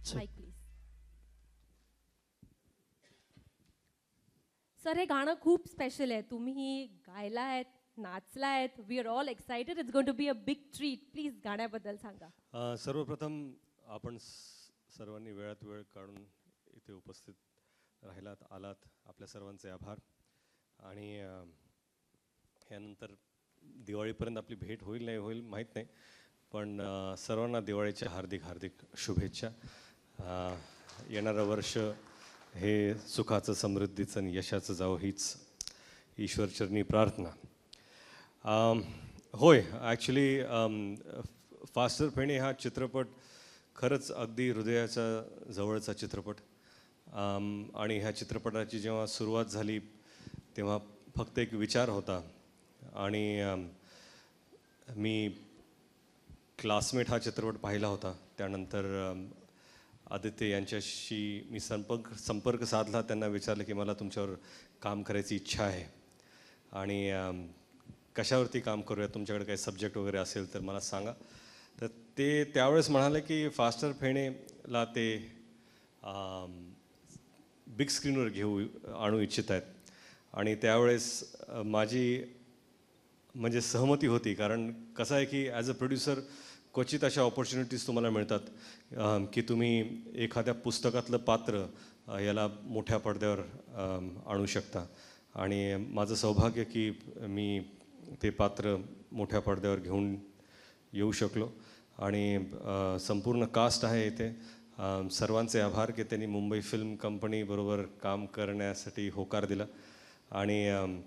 Mic please. Sir हे गाणं खूप स्पेशल आहे. तुम्ही गायला आहेत, नाचला आहेत. We are all excited. It's going to be a big treat. Please गाण्याबद्दल सांगा. सर्वप्रथम आपण सर्वांनी वेळात वेळ काढून इथे उपस्थित राहिलात आलात आपल्या सर्वांचे आभार. आणि यानंतर दिवाळीपर्यंत आपली भेट होईल नाही होईल माहीत नाही, पण सर्वांना दिवाळीच्या हार्दिक हार्दिक शुभेच्छा. येणारं वर्ष हे सुखाचं, समृद्धीचं आणि यशाचं जावं हीच ईश्वरचरणी प्रार्थना. होय, ॲक्च्युली फास्टर फेणे हा चित्रपट खरंच अगदी हृदयाच्या जवळचा चित्रपट. आणि ह्या चित्रपटाची जेव्हा सुरुवात झाली तेव्हा फक्त एक विचार होता. आणि मी क्लासमेट हा चित्रपट पाहिला होता. त्यानंतर आदित्य यांच्याशी मी संपर्क साधला. त्यांना विचारलं की मला तुमच्यावर काम करायची इच्छा आहे आणि कशावरती काम करूया, तुमच्याकडे काही सब्जेक्ट वगैरे असेल तर मला सांगा. तर ते त्यावेळेस म्हणाले की फास्टर फेणेला ते बिग स्क्रीनवर आणू इच्छित आहेत. आणि त्यावेळेस माझी म्हणजे सहमती होती, कारण कसं आहे की ॲज अ प्रोड्युसर क्वचित अशा ऑपॉर्च्युनिटीज तुम्हाला मिळतात की तुम्ही एखाद्या पुस्तकातलं पात्र याला मोठ्या पडद्यावर आणू शकता. आणि माझं सौभाग्य की मी ते पात्र मोठ्या पडद्यावर घेऊन येऊ शकलो. आणि संपूर्ण कास्ट आहे इथे. सर्वांचे आभार की त्यांनी मुंबई फिल्म कंपनीबरोबर काम करण्यासाठी होकार दिला. आणि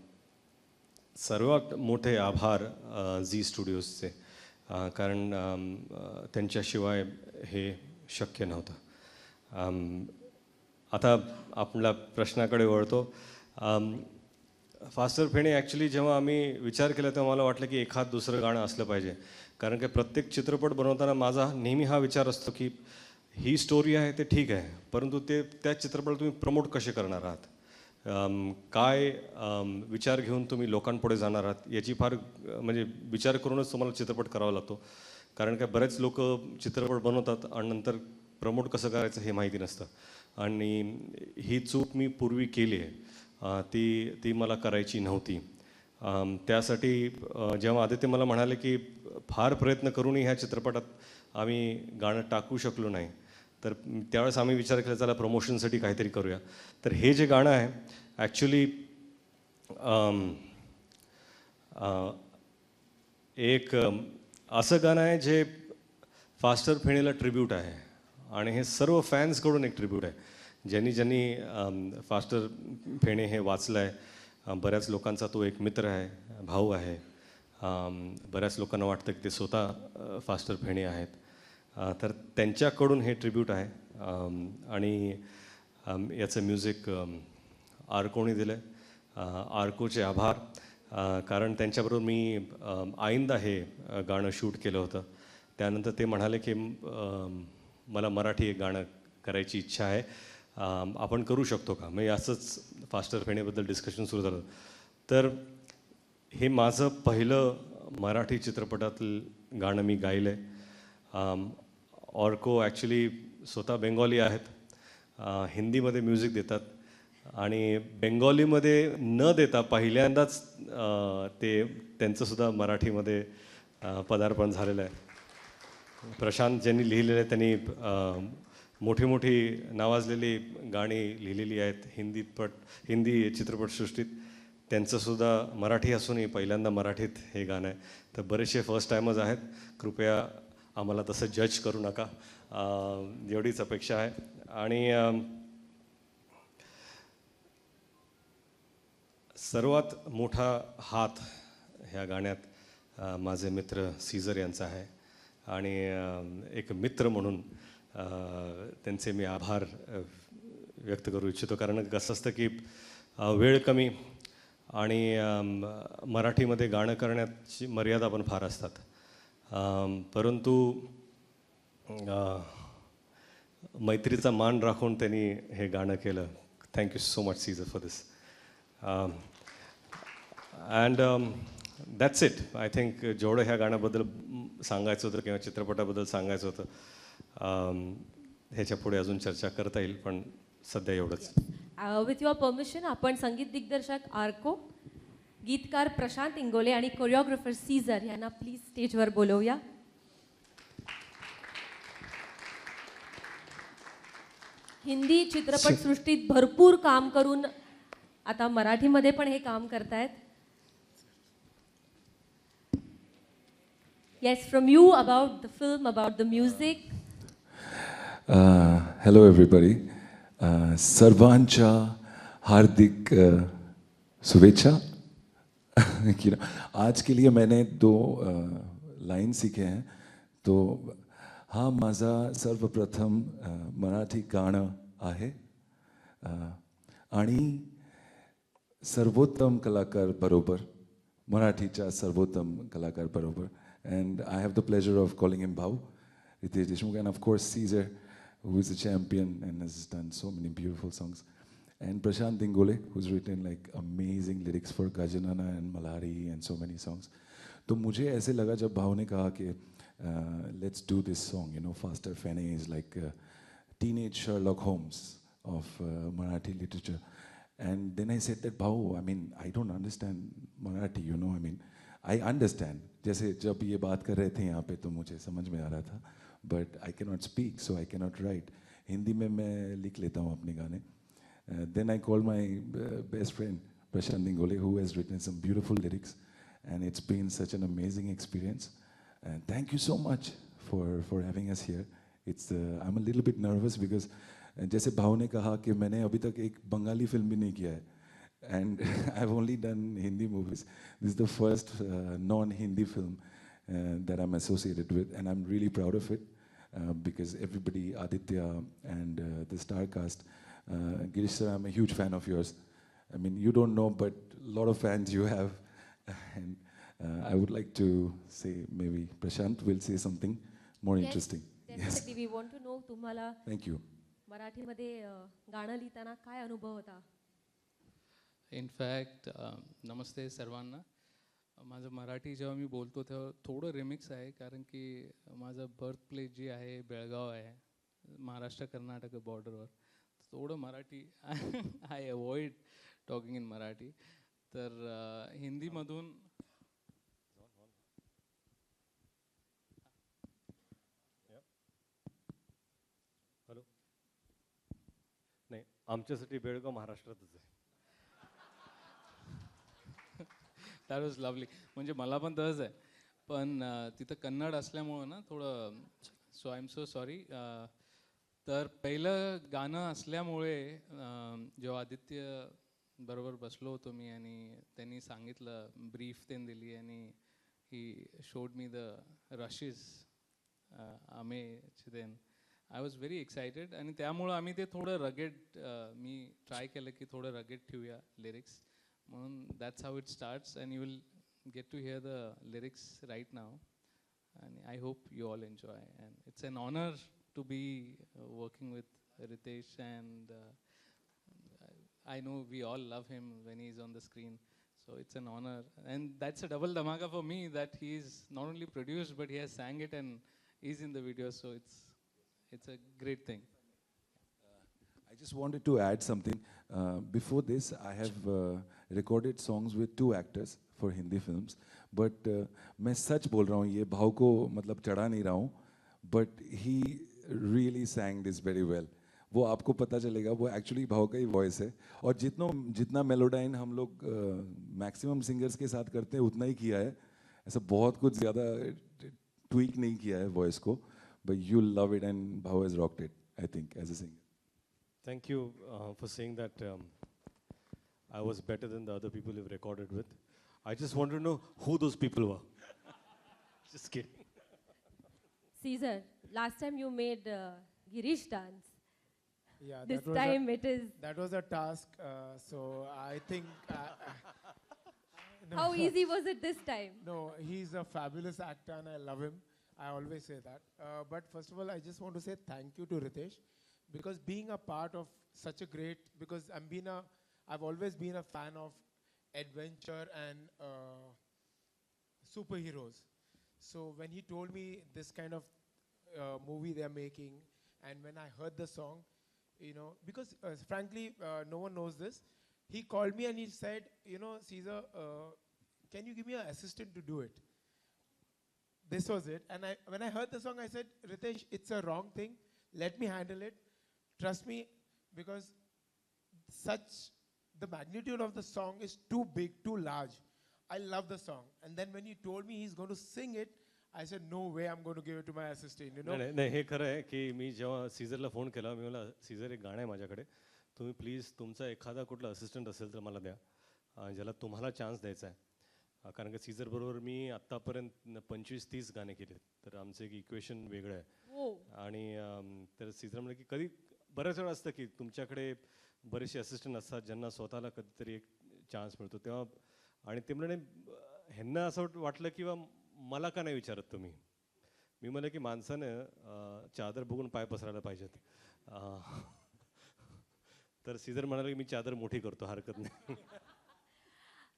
सर्वात मोठे आभार झी स्टुडिओजचे, कारण त्यांच्याशिवाय हे शक्य नव्हतं. आता आपल्या प्रश्नाकडे वळतो. फास्टर फेणे ॲक्च्युली जेव्हा आम्ही विचार केला तेव्हा मला वाटलं की एखाद दुसरं गाणं असलं पाहिजे, कारण की प्रत्येक चित्रपट बनवताना माझा नेहमी हा विचार असतो की ही स्टोरी आहे ते ठीक आहे, परंतु त्या चित्रपटाला तुम्ही प्रमोट कसे करणार आहात, काय विचार घेऊन तुम्ही लोकांपुढे जाणार आहात याची फार म्हणजे विचार करूनच तुम्हाला चित्रपट करावा लागतो. कारण काय बरेच लोक चित्रपट बनवतात आणि नंतर प्रमोट कसं करायचं हे माहिती नसतं. आणि ही चूक मी पूर्वी केली आहे. ती मला करायची नव्हती. त्यासाठी जेव्हा आदित्य मला म्हणाले की फार प्रयत्न करूनही ह्या चित्रपटात आम्ही गाणं टाकू शकलो नाही, तर त्यावेळेस आम्ही विचार केला चला प्रमोशनसाठी काहीतरी करूया. तर हे जे गाणं आहे ॲक्च्युली एक असं गाणं आहे जे फास्टर फेणेला ट्रिब्यूट आहे. आणि हे सर्व फॅन्सकडून एक ट्रिब्यूट आहे. ज्यांनी फास्टर फेणे हे वाचलं आहे, बऱ्याच लोकांचा तो एक मित्र आहे, भाऊ आहे. बऱ्याच लोकांना वाटतं की ते स्वतः फास्टर फेणे आहेत. तर त्यांच्याकडून हे ट्रिब्यूट आहे. आणि याचं म्युझिक आर्कोने दिलं आहे. आर्कोचे आभार, कारण त्यांच्याबरोबर मी आईंदा हे गाणं शूट केलं होतं. त्यानंतर ते म्हणाले की मला मराठी एक गाणं करायची इच्छा आहे, आपण करू शकतो का. म्हणजे असंच फास्टर फेणेबद्दल डिस्कशन सुरू झालं. तर हे माझं पहिलं मराठी चित्रपटातलं गाणं मी गायलं आहे. ऑर्को ॲक्च्युली स्वतः बेंगॉली आहेत, हिंदीमध्ये म्युझिक देतात आणि बेंगॉलीमध्ये न देता पहिल्यांदाच त्यांचंसुद्धा मराठीमध्ये पदार्पण झालेलं आहे. प्रशांत ज्यांनी लिहिलेलं आहे त्यांनी मोठी मोठी नावाजलेली गाणी लिहिलेली आहेत हिंदी चित्रपटसृष्टीत. त्यांचंसुद्धा मराठी असूनही पहिल्यांदा मराठीत हे गाणं आहे. तर बरेचसे फर्स्ट टाईमच आहेत, कृपया आम्हाला तसं जज करू नका, एवढीच अपेक्षा आहे. आणि सर्वात मोठा हात ह्या गाण्यात माझे मित्र सीझर यांचा आहे. आणि एक मित्र म्हणून त्यांचे मी आभार व्यक्त करू इच्छितो, कारण कसं असतं की वेळ कमी आणि मराठीमध्ये गाणं करण्याची मर्यादा पण फार असतात. परंतु मैत्रीचा मान राखून त्यांनी हे गाणं केलं. Thank you so much Caesar for this. And that's it. I think जेवढं ह्या गाण्याबद्दल सांगायचं होतं किंवा चित्रपटाबद्दल सांगायचं होतं ह्याच्या पुढे अजून चर्चा करता येईल, पण सध्या एवढंच. विथ युअर परमिशन आपण संगीत दिग्दर्शक आर्को, गीतकार प्रशांत इंगोले आणि कोरिओग्राफर सीझर यांना प्लीज स्टेजवर बोलवूया. हिंदी चित्रपटसृष्टीत भरपूर काम करून आता मराठीमध्ये पण हे काम करतायत. Yes, from you about the film, about the music. Hello everybody. सर्वांच्या हार्दिक शुभेच्छा. आज के लिए मैंने 2 लाइन सीखे हैं. तो हा माझा सर्वप्रथम मराठी गाणं आहे आणि सर्वोत्तम कलाकार बरोबर, मराठीच्या सर्वोत्तम कलाकार बरोबर. And I have the pleasure of calling him Bhau, Ritesh Deshmukh, and of course Caesar, who is a champion and has done so many beautiful songs. And Prashant Dingole, who's written like amazing lyrics for Gajanana and Malari and so many songs. तो मुझे ऐसे लगा जब भाव ने कहा कि let's do this song, you know, Faster Fene is like teenage Sherlock Holmes of Marathi literature. And then I said that Bhau, I mean, I don't understand Marathi, you know, I mean, I understand. जैसे जब ये बात कर रहे थे यहाँ पे तो मुझे समझ में आ रहा था, but I cannot speak, so I cannot write. Hindi में मैं लिख लेता हूँ अपने गाने. Then I called my best friend Prashant Dingole, who has written some beautiful lyrics, and it's been such an amazing experience. And thank you so much for having us here. It's I'm a little bit nervous because जैसे भाव ने कहा कि मैंने अभी तक एक Bengali film भी नहीं किया है. And I've only done Hindi movies. This is the first non-Hindi film that I'm associated with, and I'm really proud of it because everybody, Aditya and the star cast, Girish sir, I'm a huge fan of yours. I mean, you don't know, but a lot of fans you have. And I would like to say maybe Prashant will say something more interesting. Definitely, we want to know तुम्हाला Thank you. मराठीमध्ये गाणं लिहिताना काय अनुभव होता? In fact नमस्ते सर्वांना. माझं मराठी जेव्हा मी बोलतो तेव्हा थोडं रिमिक्स आहे, कारण की माझं बर्थ प्लेस जी आहे बेळगाव आहे, महाराष्ट्र कर्नाटक बॉर्डरवर. थोडं Marathi I avoid talking in Marathi. तर हिंदीमधून हॅलो. नाही, आमच्यासाठी बेळगाव महाराष्ट्रातच आहे. That was lovely. म्हणजे मला पण तसंच आहे, पण तिथं कन्नड असल्यामुळं ना थोडं, so I am so sorry. तर पहिलं गाणं असल्यामुळे जेव्हा आदित्य बरोबर बसलो होतो मी आणि त्यांनी सांगितलं, ब्रीफ त्यांनी दिली आणि he showed me the rushes आमेचे then, I was very excited. आणि त्यामुळं आम्ही ते थोडं रगेड, मी ट्राय केलं की थोडं रगेड ठेवूया लिरिक्स म्हणून. That's how it starts and you will get to hear the lyrics right now. आणि I hope you all enjoy. And it's an honour to be working with Ritesh. And I know we all love him when he's on the screen, so it's an honor. And that's a double dhamaka for me that he's not only produced but he has sang it and is in the video, so it's a great thing. I just wanted to add something. Before this, I have recorded songs with 2 actors for Hindi films. But मैं सच बोल रहा हूँ, ये भाव को मतलब चढ़ा नहीं रहा हूँ. But he really sang this very well. वो आपको पता चलेगा, वो एक्चुअली भाव का ही वॉइस है. और जितना मेलोडाइन हम लोग मैक्सिमम सिंगर्स के साथ करते हैं उतना ही किया है. ऐसा बहुत कुछ ज़्यादा ट्वीक नहीं किया है वॉइस को. But you love it and Bhav has rocked it, I think, as a singer. Thank you for saying that I was better than the other people you've recorded with. I just wanted to know who those people were. Just kidding. Caesar, last time you made Girish dance. Yeah, This time it is. that was a task. So I think. No, How easy was it this time? No, he's a fabulous actor and I love him. I always say that. But first of all, I just want to say thank you to Ritesh, because being a part of such a great, because I've always been a fan of adventure and superheroes. So when he told me this kind of movie they're making, And when I heard the song, you know, because frankly, no one knows this. He called me and he said, you know, Caesar, can you give me an assistant to do it? This was it. And when I heard the song, I said, Ritesh, it's a wrong thing. Let me handle it. Trust me, because the magnitude of the song is too big, too large. I love the song. And then when he told me he's going to sing it, I said, no way I'm going to give it to my assistant, you know. नाही नाही, हे खरं आहे की मी जेव्हा सीझरला phone केला, मी मला Caesar एक गाणं आहे माझ्याकडे, तुम्ही प्लीज तुमचा एखादा कुठला असिस्टंट असेल तर मला द्या, ज्याला तुम्हाला चान्स द्यायचा आहे. कारण की सीझर बरोबर मी आत्तापर्यंत 25-30 गाणे केले, तर आमचं एक इक्वेशन वेगळं आहे. आणि तर सीझर म्हणजे की कधी बऱ्याच वेळा असतं की तुमच्याकडे बरेचसे असिस्टंट असतात ज्यांना स्वतःला कधीतरी एक चान्स मिळतो तेव्हा, आणि ते म्हणे ह्यांना असं वाटलं की मला का नाही विचारत तुम्ही. मी म्हणलं की माणसानं चादर बघून पाय पसरायला पाहिजेत. तर सीझर म्हणाले की मी चादर मोठी करतो, हरकत नाही.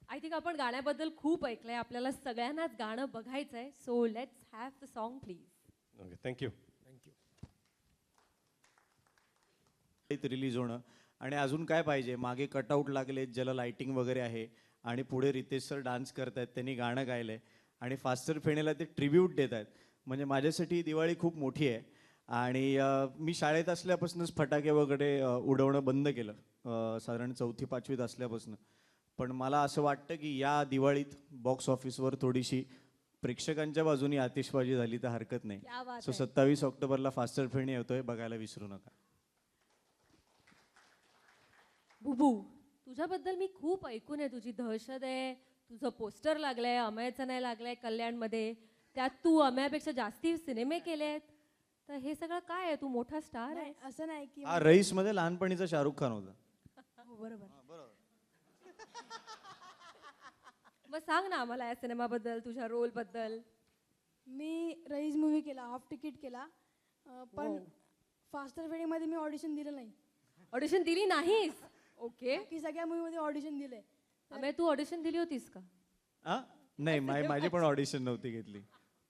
आय थिंक आपण गाण्याबद्दल खूप ऐकलंय, आपल्याला सगळ्यांनाच गाणं बघायचं आहे. So let's have the song please. Okay, thank you. Thank you. Release होणं आणि अजून काय पाहिजे, मागे कटआउट लागले ज्याला लाइटिंग वगैरे आहे आणि पुढे रितेश सर डान्स करतायत, त्यांनी गाणं गायलंय आणि फास्टर फेणेला ते ट्रिब्यूट देत आहेत. म्हणजे माझ्यासाठी दिवाळी खूप मोठी आहे. आणि मी शाळेत असल्यापासूनच फटाके वगैरे उडवणं बंद केलं, साधारण 4वी-5वीत असल्यापासून. पण मला असं वाटतं की या दिवाळीत बॉक्स ऑफिसवर थोडीशी प्रेक्षकांच्या बाजूनी आतिषबाजी झाली तर हरकत नाही. क्या बात सो आहे. 27 ऑक्टोबरला फास्टर फेणे येतोय, बघायला विसरू नका. बुबू, तुझ्याबद्दल मी खूप ऐकून आहे, तुझी दहशत आहे, तुझं पोस्टर लागलंय, अमयचं नाही लागलंय कल्याणमध्ये, त्यात तू अमयापेक्षा जास्ती सिनेमे केलेत. तर हे सगळं काय आहे, तू मोठा स्टार आहे. असं नाही की हा रईस मध्ये लहानपणीचा शाहरुख खान होता. हो, बरोबर. मग सांग ना आम्हाला या सिनेमाबद्दल, तुझ्या रोल बद्दल. मी रईस मूवी केला, हाफ तिकीट केला, पण फास्टर फेणेमध्ये मी ऑडिशन दिलं नाही. ऑडिशन दिली नाहीस? ओके. की सगळ्या मूवीमध्ये ऑडिशन दिले. अमय, तू ऑडिशन दिली होतीस का? नाही, माझी पण ऑडिशन नव्हती घेतली.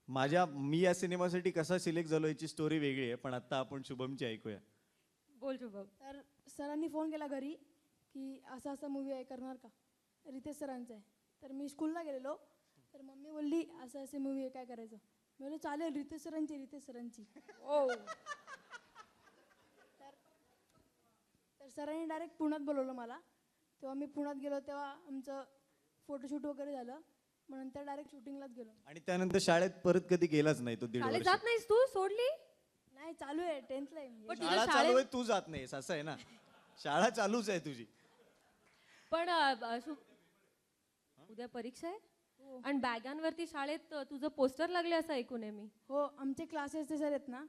मी या सिनेमासाठी कसा सिलेक्ट झालो याची स्टोरी वेगळी आहे, पण आता आपण शुभमची ऐकूया. बोल शुभम. तर सरांनी फोन केला घरी की असा असा मूवी आहे, करणार का? रितेश सरांचा आहे. तर मी स्कूलला गेलेलो, तर मम्मी बोलली असं असे मूवी आहे, काय करायचं? मी बोलले चालेल, रितेश सरांची. ओ. तर सरांनी डायरेक्ट पुण्यात बोलवलं मला. तेव्हा मी पुण्यात गेलो, तेव्हा आमचं फोटोशूट वगैरे झालं. मग नंतर डायरेक्ट शूटिंगलाच गेलो. आणि त्यानंतर शाळेत परत कधी गेलाच नाही तो 1.5 शाळेत वर्ष. जात नाहीस तू? सोडली? नाही, चालू आहे, 10th ला आहे मी. पण शाळा तुझ्या चालू शाळेत आहे, तू जात नाहीस असं आहे ना. शाळा चालूच आहे तुझी. पण उद्या परीक्षा आहे आणि बॅगांवरती शाळेत तुझं पोस्टर लागले असं ऐकून आहे मी. हो, आमचे क्लासेसचे सर आहेत ना,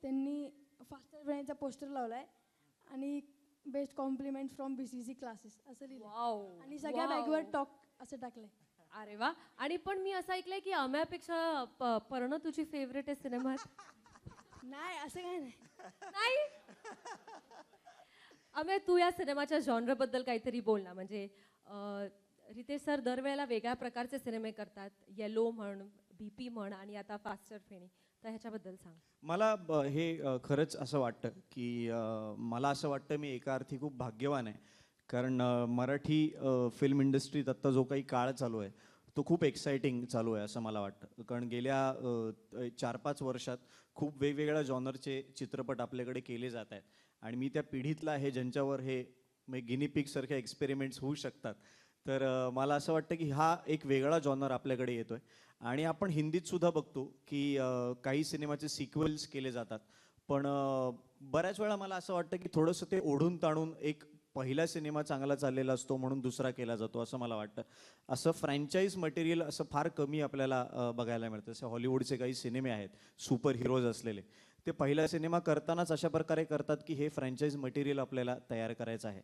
त्यांनी फास्टर फेणेचा पोस्टर लावलाय आणि best compliment from BCC classes असं लिहिलं. वाव. आणि सगळ्या बॅगवर टॉक असं टाकलंय. अरे वा. आणि पण मी असं ऐकलंय की अमयापेक्षा पर्ण तुझी फेवरेट आहे सिनेमात. नाही, असं काय नाही. नाही. अमय, तू या सिनेमाच्या जॉनर बद्दल काहीतरी बोल ना. म्हणजे रितेश सर दरवेळेला वेगळ्या प्रकारचे सिनेमे करतात, येलो म्हण, BP म्हण आणि आता फास्टर फेणे. तर ह्याच्याबद्दल सांग. मला हे खरंच असं वाटतं की मला असं वाटतं मी एका अर्थी खूप भाग्यवान आहे. कारण मराठी फिल्म इंडस्ट्रीत आत्ता जो काही काळ चालू आहे तो खूप एक्साइटिंग चालू आहे असं मला वाटतं. कारण गेल्या 4-5 वर्षात खूप वेगवेगळ्या जॉनरचे चित्रपट आपल्याकडे केले जात आहेत. आणि मी त्या पिढीतला आहे ज्यांच्यावर हे गिनीपिग सारखे एक्सपेरिमेंट्स होऊ शकतात. तर मला असं वाटतं की हा एक वेगळा जॉनर आपल्याकडे येतोय. आणि आपण हिंदीत सुद्धा बघतो की काही सिनेमाचे सिक्वेल्स केले जातात. पण बऱ्याच वेळा मला असं वाटतं की थोडंसं ते ओढून ताणून एक पहिला सिनेमा चांगला चाललेला असतो म्हणून दुसरा केला जातो असं मला वाटतं. असं फ्रँचाईज मटेरियल असं फार कमी आपल्याला बघायला मिळतं. जसे हॉलिवूडचे काही सिनेमे आहेत सुपर हिरोज असलेले, ते पहिला सिनेमा करतानाच अशा प्रकारे करतात की हे फ्रँचाईज मटेरियल आपल्याला तयार करायचं आहे.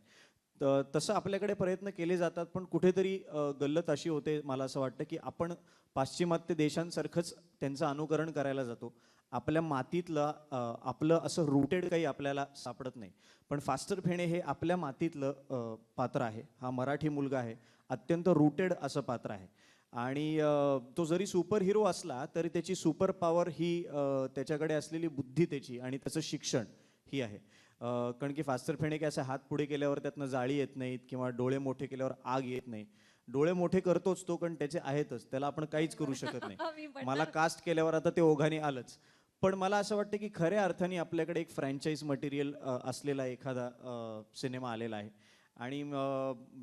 तर तसं आपल्याकडे प्रयत्न केले जातात. पण कुठेतरी गल्लत अशी होते मला असं वाटतं की आपण पाश्चिमात्य देशांसारखंच त्यांचं अनुकरण करायला जातो. आपल्या मातीतलं आपलं असं रूटेड काही आपल्याला सापडत नाही. पण फास्टर फेणे हे आपल्या मातीतलं पात्र आहे. हा मराठी मुलगा आहे, अत्यंत रूटेड असं पात्र आहे. आणि तो जरी सुपर हिरो असला तरी त्याची सुपर पॉवर ही त्याच्याकडे असलेली बुद्धी त्याची आणि त्याचं शिक्षण ही आहे. कारण की फास्टर फेणे काय, असे हात पुढे केल्यावर त्यातनं जाळी येत नाहीत किंवा डोळे मोठे केल्यावर आग येत नाही. डोळे मोठे करतोच तो, कारण त्याचे आहेतच, त्याला आपण काहीच करू शकत मी नाही. पण मला कास्ट केल्यावर आता ते ओघाने आलंच. पण मला असं वाटतं की खऱ्या अर्थाने आपल्याकडे एक फ्रँचाईज मटेरियल असलेला एखादा सिनेमा आलेला आहे. आणि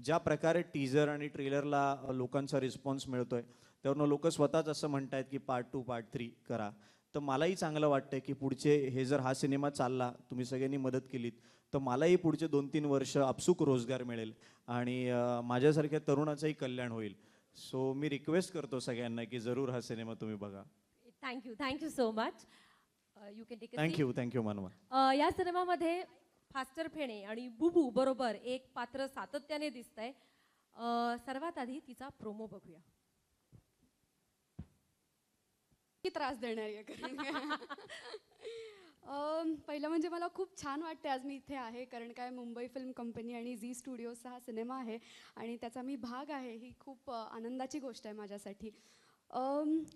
ज्या प्रकारे टीजर आणि ट्रेलरला लोकांचा रिस्पॉन्स मिळतोय, त्यावरनं लोक स्वतःच असं म्हणतायत की पार्ट 2 पार्ट 3 करा. तर मलाही चांगलं वाटतं की पुढचे हे जर हा सिनेमा चालला, तुम्ही सगळ्यांनी मदत केलीत, तर मलाही पुढचे 2-3 वर्ष आपसूक रोजगार मिळेल आणि माझ्यासारख्या तरुणाचंही कल्याण होईल. सो मी रिक्वेस्ट करतो सगळ्यांना की जरूर हा सिनेमा तुम्ही बघा. Thank you so much. You can take thank you मानवा. या सिनेमामध्ये फास्टर फेणे आणि बुबू बरोबर एक पात्र सातत्याने दिसतंय. सर्वात आधी तिचा प्रोमो बघूया. की त्रास देणारी आहे कारण पहिलं म्हणजे मला खूप छान वाटते आज मी इथे आहे, कारण काय मुंबई फिल्म कंपनी आणि झी स्टुडिओचा हा सिनेमा आहे आणि त्याचा मी भाग आहे. ही खूप आनंदाची गोष्ट आहे माझ्यासाठी.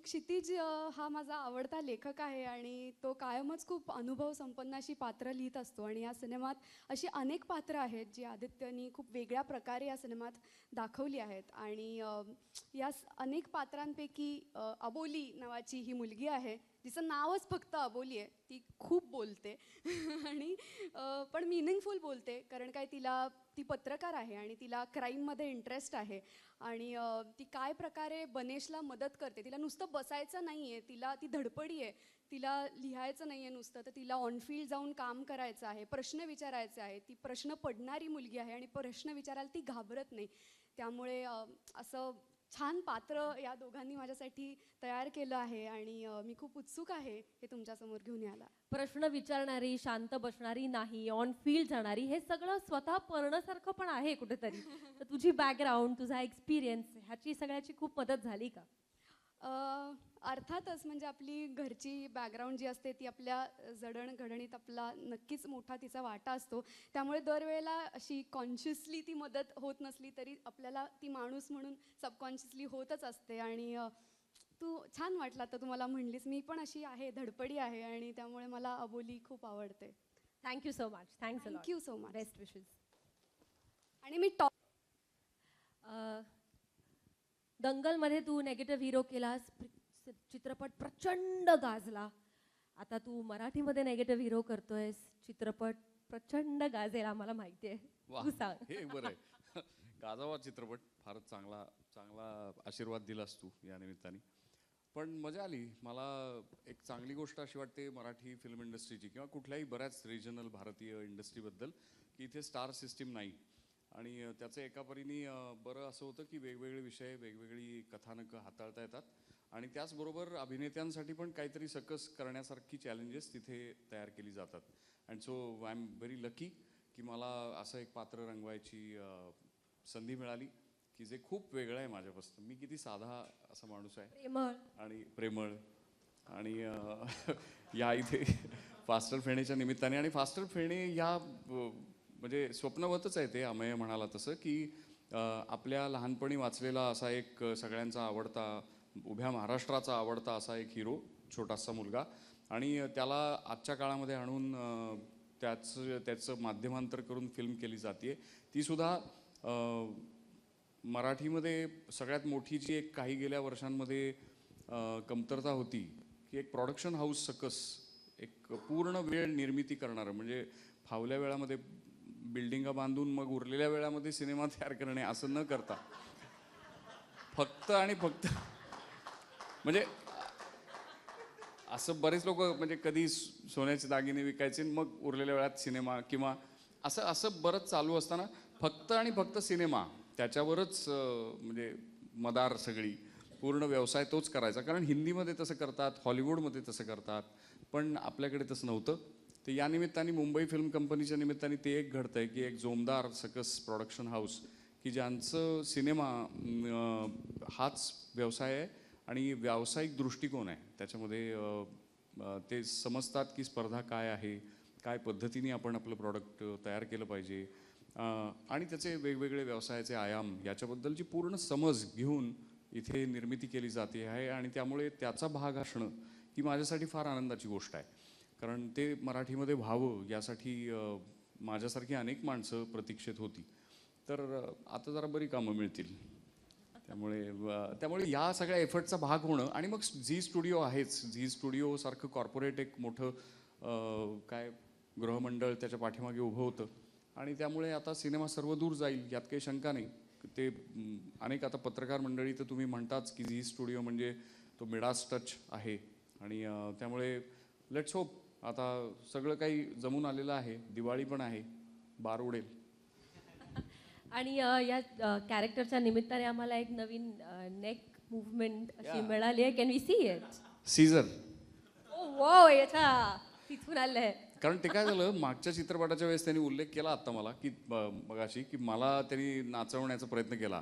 क्षितिज हा माझा आवडता लेखक आहे आणि तो कायमच खूप अनुभव संपन्न अशी पात्र लिहित असतो आणि या सिनेमात अशी अनेक पात्रं आहेत जी आदित्यनी खूप वेगळ्या प्रकारे या सिनेमात दाखवली आहेत. आणि या अनेक पात्रांपैकी अबोली नावाची ही मुलगी आहे, जिचं नावच फक्त अबोली आहे. ती खूप बोलते आणि पण मिनिंगफुल बोलते, कारण काय ती पत्रकार आहे आणि तिला क्राईममध्ये इंटरेस्ट आहे आणि ती काय प्रकारे बनेशला मदत करते. तिला नुसतं बसायचं नाही आहे, ती धडपडी आहे. तिला लिहायचं नाही आहे नुसतं, तर तिला ऑनफिल्ड जाऊन काम करायचं आहे, प्रश्न विचारायचे आहे. ती प्रश्न पडणारी मुलगी आहे आणि प्रश्न विचारायला ती घाबरत नाही. त्यामुळे असं छान पात्र या दोघांनी माझ्यासाठी तयार केलं आहे आणि मी खूप उत्सुक आहे हे तुमच्यासमोर घेऊन यायला. प्रश्न विचारणारी, शांत बसणारी नाही, ऑन फील्ड जाणारी, हे सगळं स्वतः पळण्यासारखं पण आहे कुठेतरी. तर तुझी बॅकग्राऊंड, तुझा एक्सपिरियन्स ह्याची सगळ्याची खूप मदत झाली का? अर्थातच, म्हणजे आपली घरची बॅकग्राऊंड जी असते ती आपल्या जडणघडणीत आपला नक्कीच मोठा तिचा वाटा असतो. त्यामुळे दरवेळेला अशी कॉन्शियसली ती मदत होत नसली तरी आपल्याला ती माणूस म्हणून सबकॉन्शियसली होतच असते. आणि तू छान वाटला तर तुम्हाला म्हणलीस, मी पण अशी आहे, धडपडी आहे आणि त्यामुळे मला अबोली खूप आवडते. Thank you so much. Thank you so much. Best wishes. आणि मी टॉप दंगलमध्ये तू नेगेटिव्ह हिरो केलास, चित्रपट प्रचंड गाजला. आता तू मराठीमध्ये नेगेटिव्ह हिरो करतोयस, चित्रपट प्रचंड गाजेल, आम्हाला माहिती आहे. तू सांग. हे बरं आहे. गाजावा चित्रपट, फारच चांगला आशीर्वाद दिलास तू या निमित्ताने. पण मजा आली. मला एक चांगली गोष्ट अशी वाटते मराठी फिल्म इंडस्ट्रीची किंवा कुठल्याही बऱ्याच रिजनल भारतीय इंडस्ट्रीबद्दल, की इथे स्टार सिस्टीम नाही. आणि त्याचं एका परीने बरं असं होतं की वेगवेगळे विषय, वेगवेगळी कथानकं हाताळता येतात आणि त्याचबरोबर अभिनेत्यांसाठी पण काहीतरी सकस करण्यासारखी चॅलेंजेस तिथे तयार केली जातात. And so I am very lucky की मला असं एक पात्र रंगवायची संधी मिळाली की जे खूप वेगळं आहे माझ्यापासून. मी किती साधा असा माणूस आहे आणि प्रेमळ आणि या इथे फास्टर फेणेच्या निमित्ताने, आणि फास्टर फेणे या म्हणजे स्वप्नवतच आहे ते, अमेय म्हणाला तसं, की आपल्या लहानपणी वाचलेला असा एक सगळ्यांचा आवडता, उभ्या महाराष्ट्राचा आवडता असा एक हिरो, छोटासा मुलगा, आणि त्याला आजच्या काळामध्ये आणून त्याचं माध्यमांतर करून फिल्म केली जाते. तीसुद्धा मराठीमध्ये सगळ्यात मोठी जी एक काही गेल्या वर्षांमध्ये कमतरता होती, की एक प्रोडक्शन हाऊस सकस एक पूर्ण वेळ निर्मिती करणारं, म्हणजे फावल्या वेळामध्ये बिल्डिंगा बांधून मग उरलेल्या वेळामध्ये सिनेमा तयार करणे असं न करता फक्त आणि फक्त, म्हणजे असं बरेच लोक म्हणजे कधी सोन्याचे दागिने विकायचे मग उरलेल्या वेळात सिनेमा, किंवा असं बरंच चालू असताना फक्त आणि फक्त सिनेमा, त्याच्यावरच म्हणजे मदार सगळी पूर्ण व्यवसाय तोच करायचा. कारण हिंदीमध्ये तसं करतात, हॉलिवूडमध्ये तसं करतात, पण आपल्याकडे तसं नव्हतं. तर या निमित्ताने मुंबई फिल्म कंपनीच्या निमित्ताने ते एक घडतं आहे की एक जोमदार सकस प्रोडक्शन हाऊस की ज्यांचं सिनेमा हाच व्यवसाय आहे आणि व्यावसायिक दृष्टिकोन आहे. त्याच्यामध्ये ते समजतात की स्पर्धा काय आहे, काय पद्धतीने आपण आपलं प्रॉडक्ट तयार केलं पाहिजे आणि त्याचे वेगवेगळे व्यवसायाचे आयाम याच्याबद्दलची पूर्ण समज घेऊन इथे निर्मिती केली जाते आहे. आणि त्यामुळे त्याचा भाग असणं ही माझ्यासाठी फार आनंदाची गोष्ट आहे. कारण ते मराठीमध्ये व्हावं यासाठी माझ्यासारखी अनेक माणसं प्रतीक्षेत होती. तर आता जरा बरी कामं मिळतील. त्यामुळे या सगळ्या एफर्टचा भाग होणं आणि मग झी स्टुडिओ आहेच. झी स्टुडिओसारखं कॉर्पोरेट एक मोठं काय गृहमंडळ त्याच्या पाठीमागे उभं होतं आणि त्यामुळे आता सिनेमा सर्वदूर जाईल यात काही शंका नाही. ते अनेक आता पत्रकार मंडळी तर तुम्ही म्हणताच की झी स्टुडिओ म्हणजे तो मिडास टच आहे आणि त्यामुळे लेट्स होप आता सगळं काही जमून आलेलं आहे. दिवाळी पण आहे, बार उडेल. आणि या कॅरेक्टरच्या निमित्ताने आम्हाला एक नवीन नेक मुवमेंट अशी मिळाली आहे. Can we see it? Caesar. Oh wow, याच्या तिथून आलंय. कारण ते काय झालं, मागच्या चित्रपटाच्या वेळेस त्यांनी उल्लेख केला आता मला की मगाशी की मला त्यांनी नाचवण्याचा प्रयत्न केला.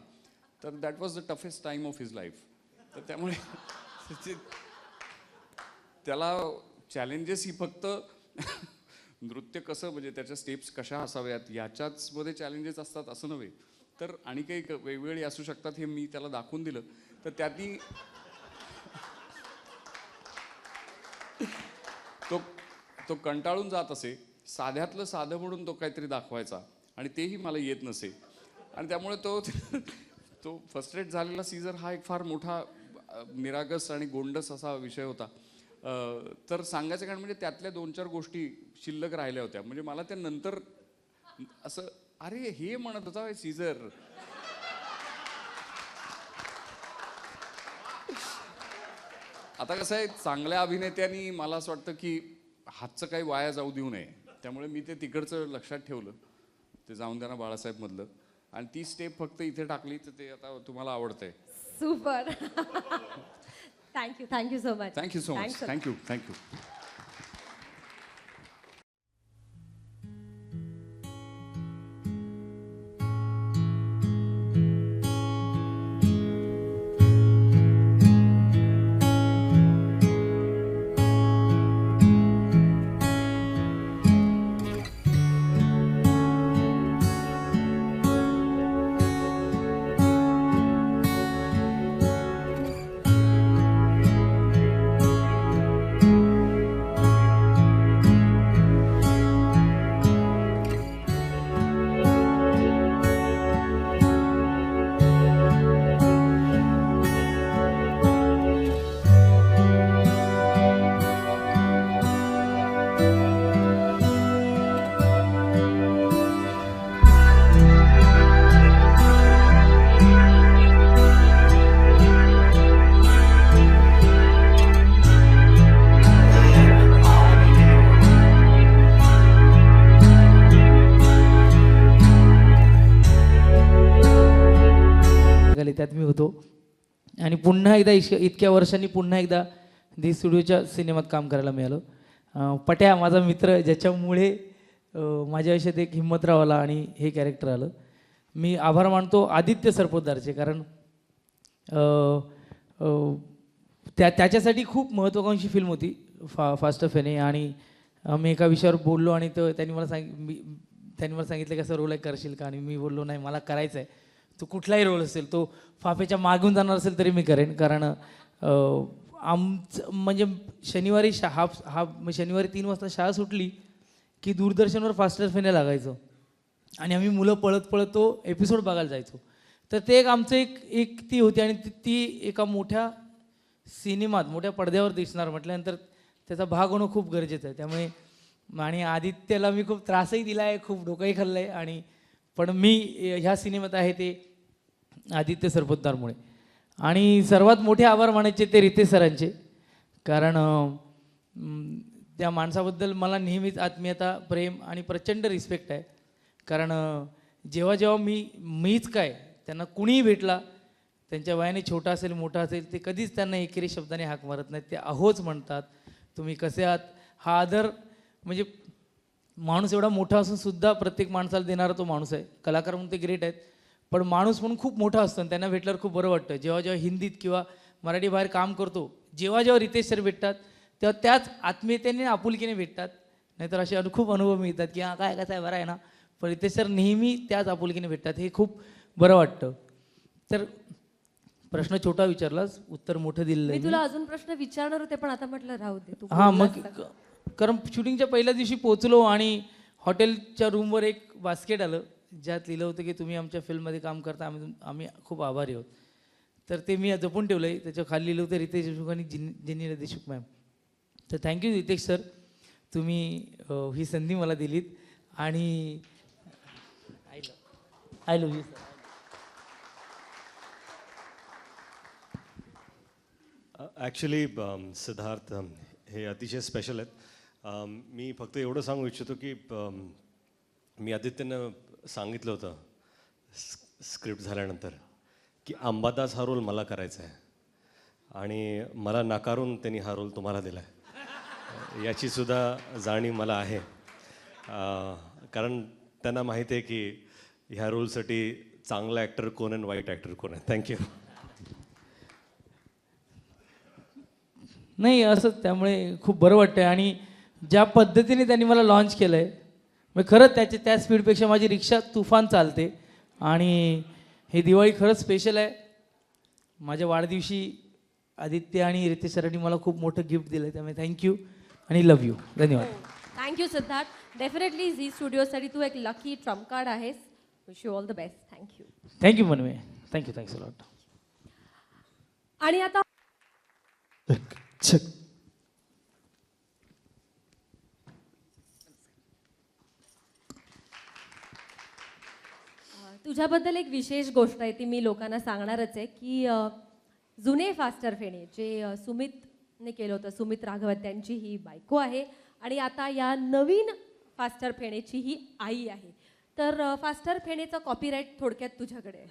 तर that was the toughest time of his life. तर त्यामुळे त्याला चॅलेंजेस ही फक्त नृत्य कसं म्हणजे त्याच्या स्टेप्स कशा असाव्यात याच्याच मध्ये चॅलेंजेस असतात असं नव्हे, तर आणि काही वेगवेगळी असू शकतात हे मी त्याला दाखवून दिलं. तर त्यातही तो कंटाळून जात असे. साध्यातलं साधं म्हणून तो काहीतरी दाखवायचा आणि तेही मला येत नसे आणि त्यामुळे तो फ्रस्ट्रेट झालेला सीझर हा एक फार मोठा निरागस आणि गोंडस असा विषय होता. तर सांगायचं कारण म्हणजे त्यातल्या 2-4 गोष्टी शिल्लक राहिल्या होत्या. म्हणजे मला त्या नंतर असं अरे हे म्हणत होता सीझर. आता कसं आहे, चांगल्या अभिनेत्यांनी मला असं वाटतं की हातचं काही वाया जाऊ देऊ नये. त्यामुळे मी ते तिकडचं लक्षात ठेवलं. ते जाऊन द्या ना बाळासाहेब मधलं आणि ती स्टेप फक्त इथे टाकली तर ते आता तुम्हाला आवडतंय. Super. Thank you so much. Thank you so much. Thank you. त्यात मी होतो आणि पुन्हा एकदा इतक्या वर्षांनी पुन्हा एकदा झी स्टुडिओच्या सिनेमात काम करायला मिळालं. पट्या माझा मित्र, ज्याच्यामुळे माझ्या आयुष्यात एक हिम्मतराव आला आणि हे कॅरेक्टर आलं. मी आभार मानतो आदित्य सरपोतदारचे, कारण त्याच्यासाठी खूप महत्त्वाकांक्षी फिल्म होती फास्ट फेने आणि मी एका विषयावर बोललो आणि त्यांनी मला सांगितलं की असं रोल करशील का, आणि मी बोललो नाही मला करायचं आहे. तो कुठलाही रोल असेल, तो फाफेच्या मागून जाणार असेल तरी मी करेन, कारण आमचं म्हणजे शनिवारी शनिवारी 3 वाजता शाळा सुटली की दूरदर्शनवर फास्टर फेने लागायचं आणि आम्ही मुलं पळत पळत तो एपिसोड बघायला जायचो. तर ते एक आमचं एक ती होती आणि ती एका मोठ्या सिनेमात मोठ्या पडद्यावर दिसणार म्हटल्यानंतर त्याचा भाग होणं खूप गरजेचं आहे. त्यामुळे आणि आदित्यला मी खूप त्रासही दिला आहे, खूप डोकंही खाल्लं आहे, आणि पण मी ह्या सिनेमात आहे ते आदित्य सरपोतदारमुळे. आणि सर्वात मोठे आभार मानायचे ते रितेश सरांचे, कारण त्या माणसाबद्दल मला नेहमीच आत्मीयता, प्रेम आणि प्रचंड रिस्पेक्ट आहे. कारण जेव्हा जेव्हा मीच काय त्यांना कुणीही भेटला, त्यांच्या वयाने छोटा असेल मोठा असेल, ते कधीच त्यांना एकेरी शब्दाने हाक मारत नाहीत. ते अहोच म्हणतात, तुम्ही कसे आहात. हा आदर म्हणजे माणूस एवढा मोठा असून सुद्धा प्रत्येक माणसाला देणारा तो माणूस आहे. कलाकार म्हणून ते ग्रेट आहेत, पण माणूस म्हणून खूप मोठा असतो आणि त्यांना भेटल्यावर खूप बरं वाटतं. जेव्हा जेव्हा हिंदीत किंवा मराठी बाहेर काम करतो, जेव्हा जेव्हा रितेश सर भेटतात तेव्हा त्याच आत्मीयतेने आपुलकीने भेटतात. नाहीतर असे खूप अनुभव मिळतात की हा काय कसं आहे बरं आहे ना, पण रितेश सर नेहमी त्याच आपुलकीने भेटतात. हे खूप बरं वाटतं. तर प्रश्न छोटा विचारलास, उत्तर मोठं दिलं. मी तुला अजून प्रश्न विचारणार होते पण आता म्हटलं राहू दे. हां, मग कारण शूटिंगच्या पहिल्या दिवशी पोचलो आणि हॉटेलच्या रूमवर एक बास्केट आलं ज्यात लिहिलं होतं की तुम्ही आमच्या फिल्ममध्ये काम करता, आम्ही खूप आभारी आहोत. तर ते मी जपून ठेवलं आहे. त्याच्या खाली लिहिलं होतं रितेश देशमुख आणि जेनिला देशमुख मॅम. तर थँक्यू रितेश सर, तुम्ही ही संधी मला दिलीत आणि I love you sir. Actually Siddharth हे अतिशय स्पेशल आहेत. मी फक्त एवढं सांगू इच्छितो की मी आदित्यनं सांगितलं होतं स्क्रिप्ट झाल्यानंतर की अंबादास हा रोल मला करायचा आहे आणि मला नाकारून त्यांनी हा रोल तुम्हाला दिला आहे. याचीसुद्धा जाणीव मला आहे, कारण त्यांना माहिती आहे की ह्या रोलसाठी चांगला ॲक्टर कोण आणि वाईट ॲक्टर कोण आहे. थँक्यू. नाही असं त्यामुळे खूप बरं वाटतं आणि ज्या पद्धतीने त्यांनी मला लॉन्च केलं आहे मग खरंच त्या स्पीडपेक्षा माझी रिक्षा तुफान चालते. आणि हे दिवाळी खरंच स्पेशल आहे. माझ्या वाढदिवशी आदित्य आणि रितेश सरांनी मला खूप मोठं गिफ्ट दिलं आहे, त्यामुळे थँक्यू आणि लव्ह यू. धन्यवाद. थँक्यू सिद्धार्थ. डेफिनेटली झी स्टुडिओसाठी तू एक लकी ट्रम्प कार्ड आहेस. Wish you all the best. Thank you. Thank you मनवे. Thank you lot. आणि आता तुझ्याबद्दल एक विशेष गोष्ट आहे, ती मी लोकांना सांगणारच आहे की जुने फास्टर फेणे जे सुमितने केलं होतं, सुमित राघवत त्यांची ही बायको आहे आणि आता या नवीन फास्टर फेणेची ही आई आहे. तर फास्टर फेणेचा कॉपीराईट थोडक्यात तुझ्याकडे आहे.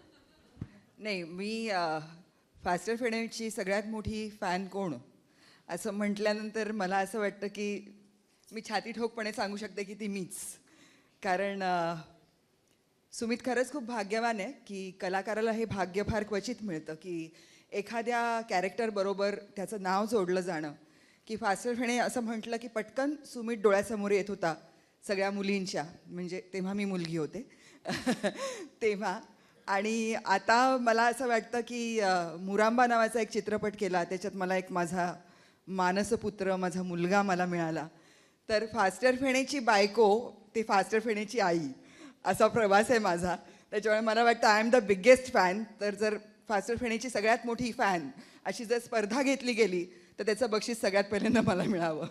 नाही, मी फास्टर फेणेची सगळ्यात मोठी फॅन कोण असं म्हटल्यानंतर मला असं वाटतं की मी छाती ठोकपणे सांगू शकते की ती मीच. कारण सुमित खरंच खूप भाग्यवान आहे की कलाकाराला हे भाग्य फार क्वचित मिळतं की एखाद्या कॅरेक्टरबरोबर त्याचं नाव जोडलं जाणं. की फास्टर फेणे असं म्हटलं की पटकन सुमित डोळ्यासमोर येत होता सगळ्या मुलींच्या, म्हणजे तेव्हा मी मुलगी होते तेव्हा. आणि आता मला असं वाटतं की मुरांबा नावाचा एक चित्रपट केला, त्याच्यात मला एक माझा मानसपुत्र, माझा मुलगा मला मिळाला. तर फास्टर फेणेची बायको ते फास्टर फेणेची आई असा प्रवास आहे माझा. त्याच्यामुळे मला वाटतं I am the biggest fan. तर जर फास्टर फेणेची सगळ्यात मोठी फॅन अशी जर स्पर्धा घेतली गेली तर त्याचं बक्षीस सगळ्यात पहिल्यांदा मला मिळावं.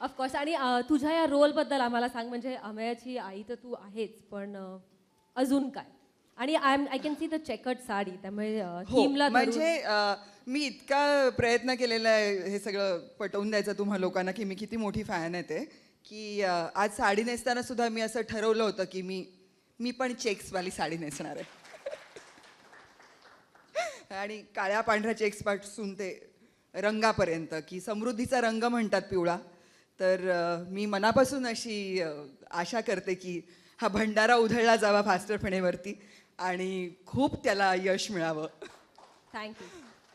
ऑफकोर्स. आणि तुझ्या या रोलबद्दल आम्हाला सांग. म्हणजे अमेयाची आई तर तू आहेच, पण अजून काय? आणि I can see the checkered sari, त्यामुळे थीमला म्हणजे मी इतका प्रयत्न केलेला आहे हे सगळं पटवून द्यायचं तुम्हा लोकांना की मी किती मोठी फॅन आहे ते, की आज साडी नेसताना सुद्धा मी असं ठरवलं होतं की मी पण चेक्सवाली साडी नेसणार आहे. आणि काळ्या पांढऱ्या चेक्सपासून ते रंगापर्यंत, की समृद्धीचा रंग म्हणतात पिवळा. तर मी मनापासून अशी आशा करते की हा भंडारा उधळला जावा फास्टर फेणेवरती आणि खूप त्याला यश मिळावं.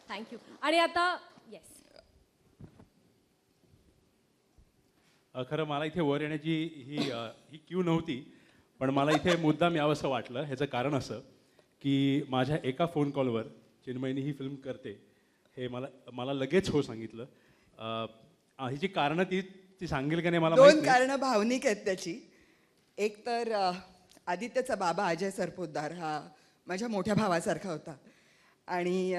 थँक्यू. आणि आता येस, खरं मला इथे वर येण्याची ही क्यू नव्हती, पण मला इथे मुद्दाम यावंसं वाटलं. ह्याचं कारण असं की माझ्या एका फोन कॉलवर चिन्मयनी ही फिल्म करते हे मला लगेच हो सांगितलं. ह्याची कारणं ती सांगेल का नाही मला माहित दोन नाही. कारणं भावनिक आहेत त्याची. एक तर आदित्यचा बाबा अजय सरपोतदार हा माझ्या मोठ्या भावासारखा होता आणि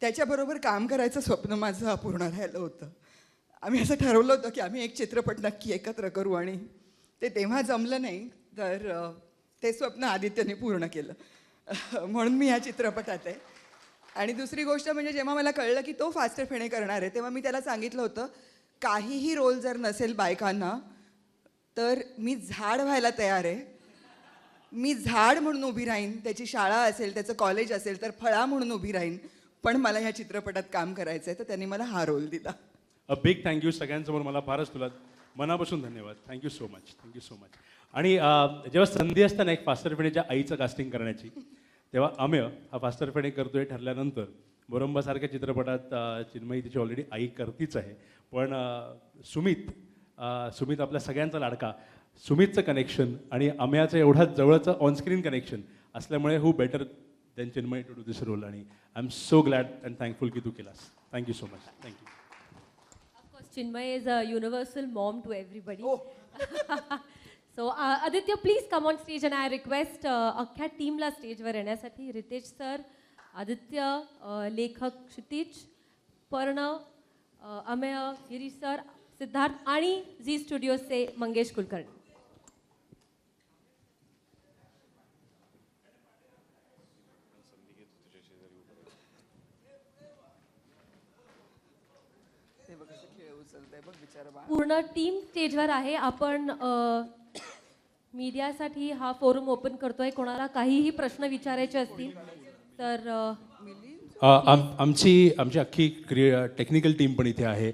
त्याच्याबरोबर काम करायचं स्वप्न माझं अपूर्ण राहिलं होतं. आम्ही असं ठरवलं होतं की आम्ही एक चित्रपट नक्की एकत्र करू आणि ते तेव्हा जमलं नाही. तर ते स्वप्न आदित्यने पूर्ण केलं म्हणून मी ह्या चित्रपटात आहे. आणि दुसरी गोष्ट म्हणजे जेव्हा मला कळलं की तो फास्टर फेणे करणार आहे तेव्हा मी त्याला सांगितलं होतं काहीही रोल जर नसेल बायकांना तर मी झाड व्हायला तयार आहे. मी झाड म्हणून उभी राहीन, त्याची शाळा असेल, त्याचं कॉलेज असेल तर फळा म्हणून उभी राहीन, पण मला ह्या चित्रपटात काम करायचं आहे. तर त्यांनी मला हा रोल दिला. अ बिग थँक्यू सगळ्यांसमोर. मला फारच तुला मनापासून धन्यवाद. Thank you so much. आणि जेव्हा संधी असते ना एक फास्टर फेणेच्या आईचं कास्टिंग करण्याची, तेव्हा अमेय हा फास्टर फेणे करतोय ठरल्यानंतर मोरंबासारख्या चित्रपटात चिन्मयी तिची ऑलरेडी आई करतीच आहे. पण सुमित आपल्या सगळ्यांचा लाडका, सुमितचं कनेक्शन आणि अमेयाचं एवढा जवळचं ऑनस्क्रीन कनेक्शन असल्यामुळे who better than Chinmay to do this role आणि I am so glad and thankful की तू केलास. Thank you so much. Thank you. Of course, Chinmay is a universal mom to everybody. So, Aditya, please come on stage and I request अख्ख्या टीमला स्टेजवर येण्यासाठी. Riteish sir, Aditya, लेखक क्षितिज, Parnav, Amey, Girish sir, Siddharth आणि झी स्टुडिओचे मंगेश कुलकर्णी. ते बघ कसं खेळ उचलतंय बघ बिचारा बाळ. पूर्ण टीम स्टेजवर आहे. आपण मीडियासाठी हा फोरम ओपन करतोय. कोणाला काहीही प्रश्न विचारायचे असतील तर आमची अख्खी टेक्निकल टीम पण इथे आहे.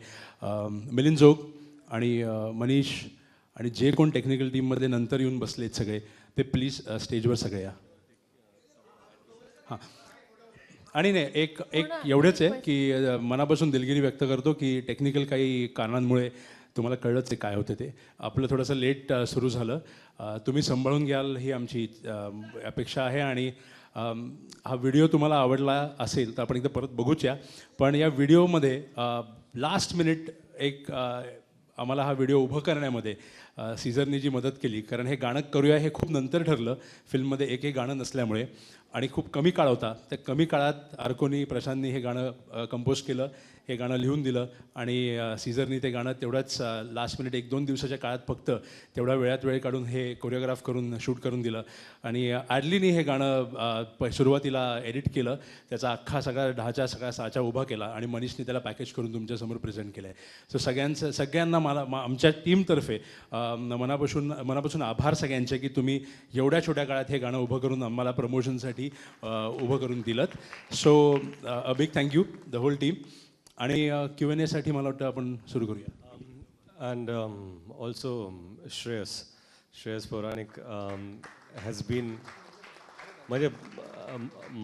मिलिंद जोग आणि मनीष आणि जे कोण टेक्निकल टीममध्ये नंतर येऊन बसलेत सगळे ते प्लीज स्टेजवर सगळे या. हां आणि नाही एक एवढंच आहे की मनापासून दिलगिरी व्यक्त करतो की टेक्निकल काही कारणांमुळे तुम्हाला कळलंच आहे काय होतं ते. आपलं थोडंसं लेट सुरू झालं. तुम्ही सांभाळून घ्याल ही आमची अपेक्षा आहे. आणि हा व्हिडिओ तुम्हाला आवडला असेल तर आपण एकदा परत बघूच या. पण या व्हिडिओमध्ये लास्ट मिनिट एक आम्हाला हा व्हिडिओ उभं करण्यामध्ये सीझरनी जी मदत केली. कारण हे गाणं करूया हे खूप नंतर ठरलं फिल्ममध्ये एकही गाणं नसल्यामुळे आणि खूप कमी काळ होता. त्या कमी काळात अर्कोनी प्रशांतनी हे गाणं कंपोज केलं, हे गाणं लिहून दिलं आणि सीझरनी ते गाणं तेवढ्याच लास्ट मिनिट 1-2 दिवसाच्या काळात फक्त तेवढ्या वेळात वेळ काढून हे कोरिओग्राफ करून शूट करून दिलं. आणि ॲडलीनी हे गाणं सुरुवातीला एडिट केलं, त्याचा अख्खा सगळा ढाचा सगळा साचा उभा केला आणि मनीषने त्याला पॅकेज करून तुमच्यासमोर प्रेझेंट केलं आहे. सो सगळ्यांना आमच्या टीमतर्फे मनापासून आभार सगळ्यांचे की तुम्ही एवढ्या छोट्या काळात हे गाणं उभं करून आम्हाला प्रमोशनसाठी उभं करून दिलं. So a big thank you the whole team. आणि Q&Aसाठी मला वाटतं आपण सुरू करूया. अँड ऑल्सो श्रेयस पौराणिक हॅज बीन म्हणजे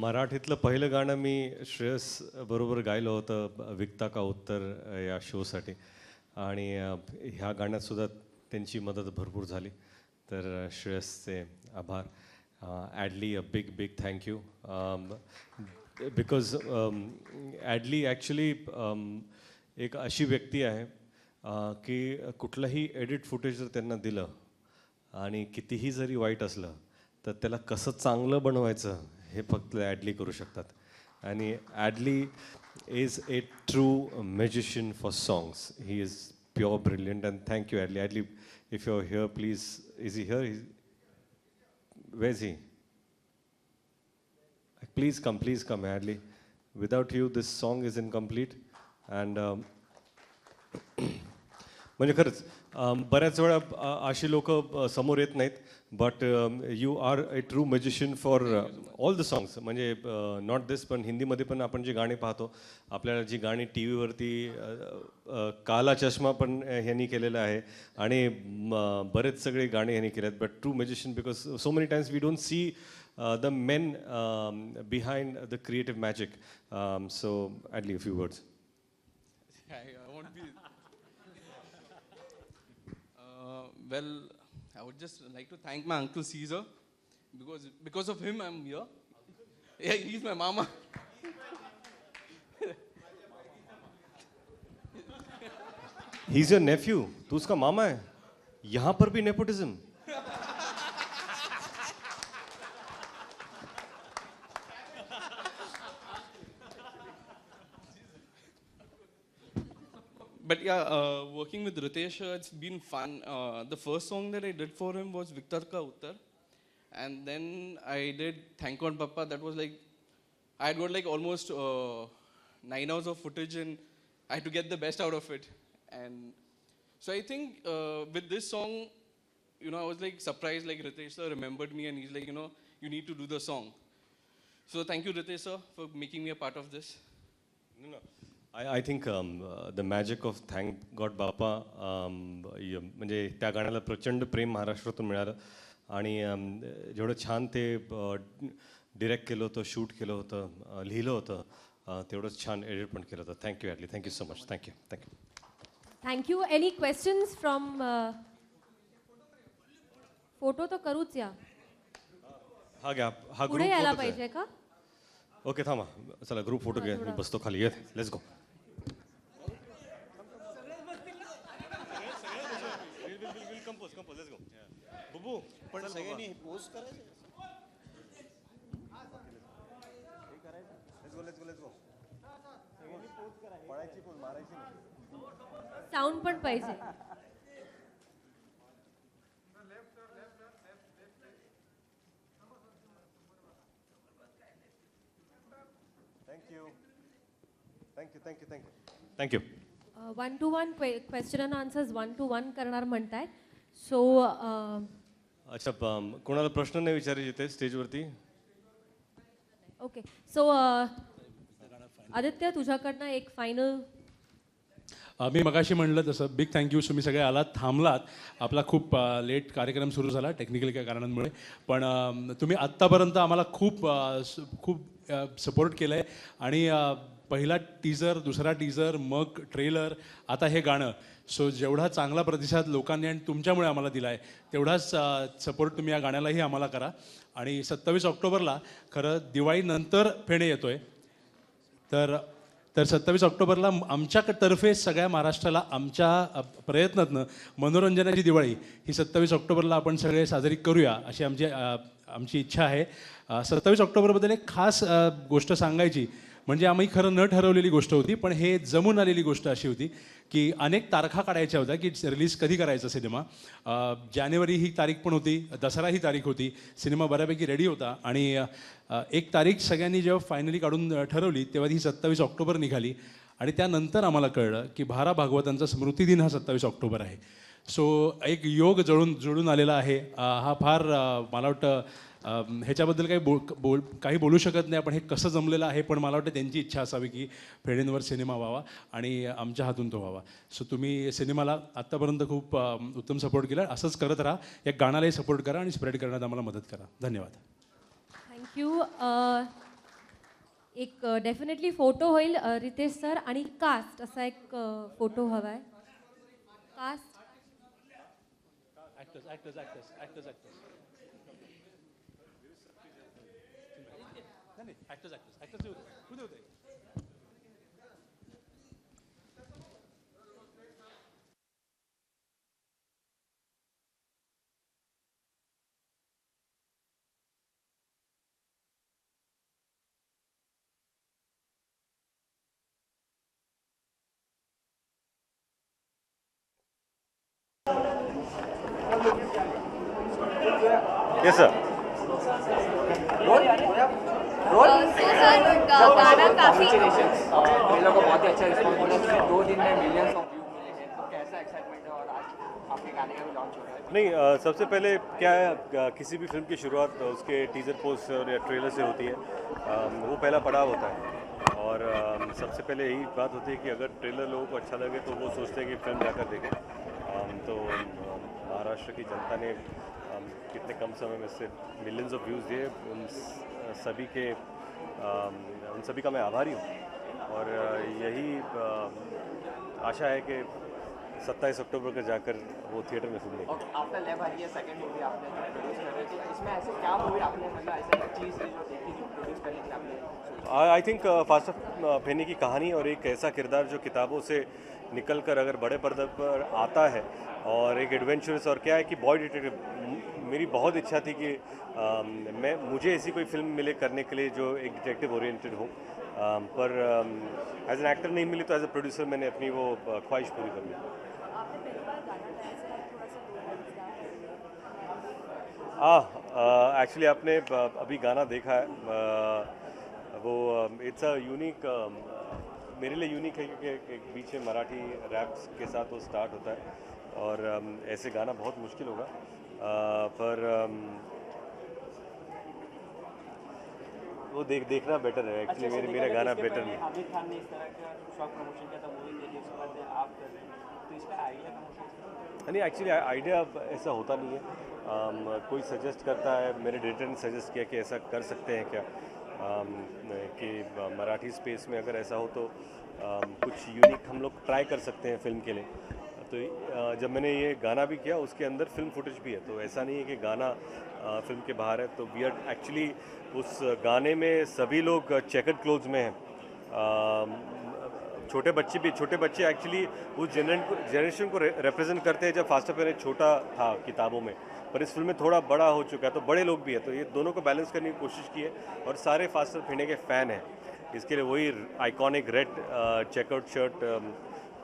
मराठीतलं पहिलं गाणं मी श्रेयस बरोबर गायलं होतं विकता का उत्तर या शोसाठी. आणि ह्या गाण्यातसुद्धा त्यांची मदत भरपूर झाली. तर श्रेयसचे आभार. Adli a big thank you because Adli actually एक अशी व्यक्ती आहे की कुठलंही एडिट फुटेज जर त्यांना दिलं आणि कितीही जरी वाईट असलं तर त्याला कसं चांगलं बनवायचं हे फक्त ॲडली करू शकतात. आणि Adli is a true magician for songs. He is pure brilliant and thank you Adli. Adli if you are here please. Is he here? Where is he? Please come, Adley. Without you, this song is incomplete. And म्हणजे खरंच बऱ्याच वेळा अशी लोक समोर येत नाहीत. But you are a true magician for all the songs. म्हणजे नॉट दिस पण हिंदीमध्ये पण आपण जी गाणी पाहतो, आपल्याला जी गाणी टी व्हीवरती काला चष्मा पण ह्यांनी केलेलं आहे आणि बरेच सगळे गाणे ह्यांनी केले आहेत. But true magician because so many times we don't see the men behind the creative magic. So, Adley, a few words. I won't be. Well, I would just like to thank my uncle Caesar because of him I'm here. Yeah, he's my mama. He's your nephew. तू उसका मामा है. यहाँ पर भी nepotism. But yeah, working with Ritesh, it's been fun. The first song that I did for him was Viktar Ka Uttar. And then I did Thank God Papa. That was like, I had got like almost 9 hours of footage and I had to get the best out of it. And so I think with this song, you know, I was like surprised, like Ritesh sir remembered me and he's like, you know, you need to do the song. So thank you Ritesh sir for making me a part of this. No. I think the magic of Thank God Bapa म्हणजे त्या गाण्याला प्रचंड प्रेम महाराष्ट्रातून मिळालं आणि जेवढं छान ते डिरेक्ट केलं होतं, शूट केलं होतं, लिहिलं होतं, तेवढंच छान एडिट पण केलं होतं. Thank you Adli. Thank you so much. Thank you. Thank you. Any questions from photo तर करूच या. हा घ्या. हा पुढे यायला पाहिजे का? ओके थांबा, चला ग्रुप फोटो घ्या. मी बसतो खाली. येत लेट्स गो. बुबू पण सगळ्यांनी पोस्ट करायचं. साऊंड पण पाहिजे. Thank you. 1-to-1 question and answers 1-to-1 करणार म्हणतायत. सो अच्छा, कोणाला प्रश्न नाही विचारायचे ते स्टेजवरती? ओके. सो आदित्य, तुझ्याकडनं एक फायनल. मी मगाशी म्हणलं तसं बिग थँक्यू. तुम्ही सगळे आलात, थांबलात. आपला खूप लेट कार्यक्रम सुरू झाला टेक्निकल काही कारणांमुळे, पण तुम्ही आत्तापर्यंत आम्हाला खूप सपोर्ट केलं आहे. आणि पहिला टीजर, दुसरा टीजर, मग ट्रेलर, आता हे गाणं. सो जेवढा चांगला प्रतिसाद लोकांनी आणि तुमच्यामुळे आम्हाला दिला आहे, तेवढाच सपोर्ट तुम्ही या गाण्यालाही आम्हाला करा. आणि 27 ऑक्टोबरला, खरं दिवाळीनंतर फेणे येतो आहे, तर 27 ऑक्टोबरला आमच्यातर्फे सगळ्या महाराष्ट्राला आमच्या प्रयत्नातनं मनोरंजनाची दिवाळी ही 27 ऑक्टोबरला आपण सगळे साजरी करूया, अशी आमची इच्छा आहे. 27 ऑक्टोबरबद्दल एक खास गोष्ट सांगायची म्हणजे आम्ही खरं न ठरवलेली गोष्ट होती, पण हे जमून आलेली गोष्ट अशी होती की अनेक तारखा काढायच्या होत्या की रिलीज कधी करायचा सिनेमा. जानेवारी ही तारीख पण होती, दसरा ही तारीख होती, सिनेमा बऱ्यापैकी रेडी होता. आणि एक तारीख सगळ्यांनी जेव्हा फायनली काढून ठरवली तेव्हा ही 27 ऑक्टोबर निघाली. आणि त्यानंतर आम्हाला कळलं की भा. भागवतांचा स्मृतिदिन हा 27 ऑक्टोबर आहे. सो एक योग जुळून आलेला आहे. हा फार मला वाटतं ह्याच्याबद्दल काही बोलू शकत नाही आपण, हे कसं जमलेलं आहे, पण मला वाटतं त्यांची इच्छा असावी की फेडेंवर सिनेमा व्हावा आणि आमच्या हातून तो व्हावा. सो तुम्ही सिनेमाला आत्तापर्यंत खूप उत्तम सपोर्ट केला, असंच करत राहा. या गाण्यालाही सपोर्ट करा आणि स्प्रेड करण्यात आम्हाला मदत करा. धन्यवाद. थँक्यू. एक डेफिनेटली फोटो होईल रितेश सर आणि कास्ट असा एक फोटो हवा आहे. Cast yes sir. गाना काफी ट्रेलर को बहुत ही अच्छा रिस्पॉन्स मिला है. 2 दिन में मिलियंस ऑफ व्यू मिले हैं, तो कैसा एक्साइटमेंट है और आज आपके गाने का भी लॉन्च हो रहा है? नहीं, सबसे पहले क्या है, किसी भी फिल्म की शुरुआत उसके टीजर पोस्टर या ट्रेलर से होती है. वो पहला पड़ाव होता है. और सबसे पहले यही बात होती है कि अगर ट्रेलर लोगों को अच्छा लगे तो वो सोचते हैं कि फिल्म जाकर देखें. तो महाराष्ट्र की जनता ने कितने कम समय में से मिलियंस ऑफ व्यूज़ दिए, उन सभी का मैं आभारी हूँ. और यही आशा है कि 27 अक्टूबर को जाकर वो थिएटर में फिल्म देखें. आपका लैब आ रही है, सेकंड मूवी आपने प्रोड्यूस कर रही थी, इसमें ऐसे क्या मूवी आपने मतलब ऐसा चीज़ जो देखी जो प्रोड्यूस करने के लिए आपने? आई थिंक फास्टर फेनी की कहानी और एक ऐसा किरदार जो किताबों से निकल कर अगर बड़े पर्दे पर आता है और एक एडवेंचरस, और क्या है कि बॉय डिटेक्टिव, मेरी बहुत इच्छा थी कि मुझे ऐसी कोई फिल्म मिले करने के लिए जो एक डिटेक्टिव ओरिएंटेड हो, पर एज एन एक्टर नहीं मिली तो एज ए प्रोड्यूसर मैंने अपनी वो ख्वाहिश पूरी कर ली. एक्चुअली आपने अभी गाना देखा है, वो इट्स अ यूनिक, मेरे लिए यूनिक है क्योंकि एक बीच में मराठी रैप्स के साथ वो स्टार्ट होता है. और ऐसे गाना बहुत मुश्किल होगा, पर वो देखना बेटर है. एक्चुअली मेरा गाना बेटर नहीं. आमिर खान ने इस तरह का शॉर्ट प्रमोशन किया था मूवी के लिए, उसके बाद आप कर रहे हैं, तो इसका आइडिया कहाँ से? नहीं, एक्चुअली आइडिया ऐसा होता नहीं है. कोई सजेस्ट करता है, मेरे डायरेक्टर ने सजेस्ट किया कि ऐसा कर सकते हैं क्या, कि मराठी स्पेस में अगर ऐसा हो तो कुछ यूनिक हम लोग ट्राई कर सकते हैं फिल्म के लिए. तो जब मैंने ये गाना भी किया उसके अंदर फिल्म फुटेज भी है, तो ऐसा नहीं है कि गाना फिल्म के बाहर है। तो वी आर एक्चुअली उस गाने में सभी लोग चेकर्ड क्लोथ्स में हैं। छोटे बच्चे एक्चुअली उस जनरेशन को रिप्रेजेंट करते हैं जब फास्टर फेरे छोटा था किताबों में, पर इस फिल्म में थोड़ा बड़ा हो चुका है, तो बड़े लोग भी हैं, तो ये दोनों को बैलेंस करने की कोशिश की है। और सारे फास्टर फेरे के फ़ैन हैं, इसके लिए वही आइकॉनिक रेड चेकआउट शर्ट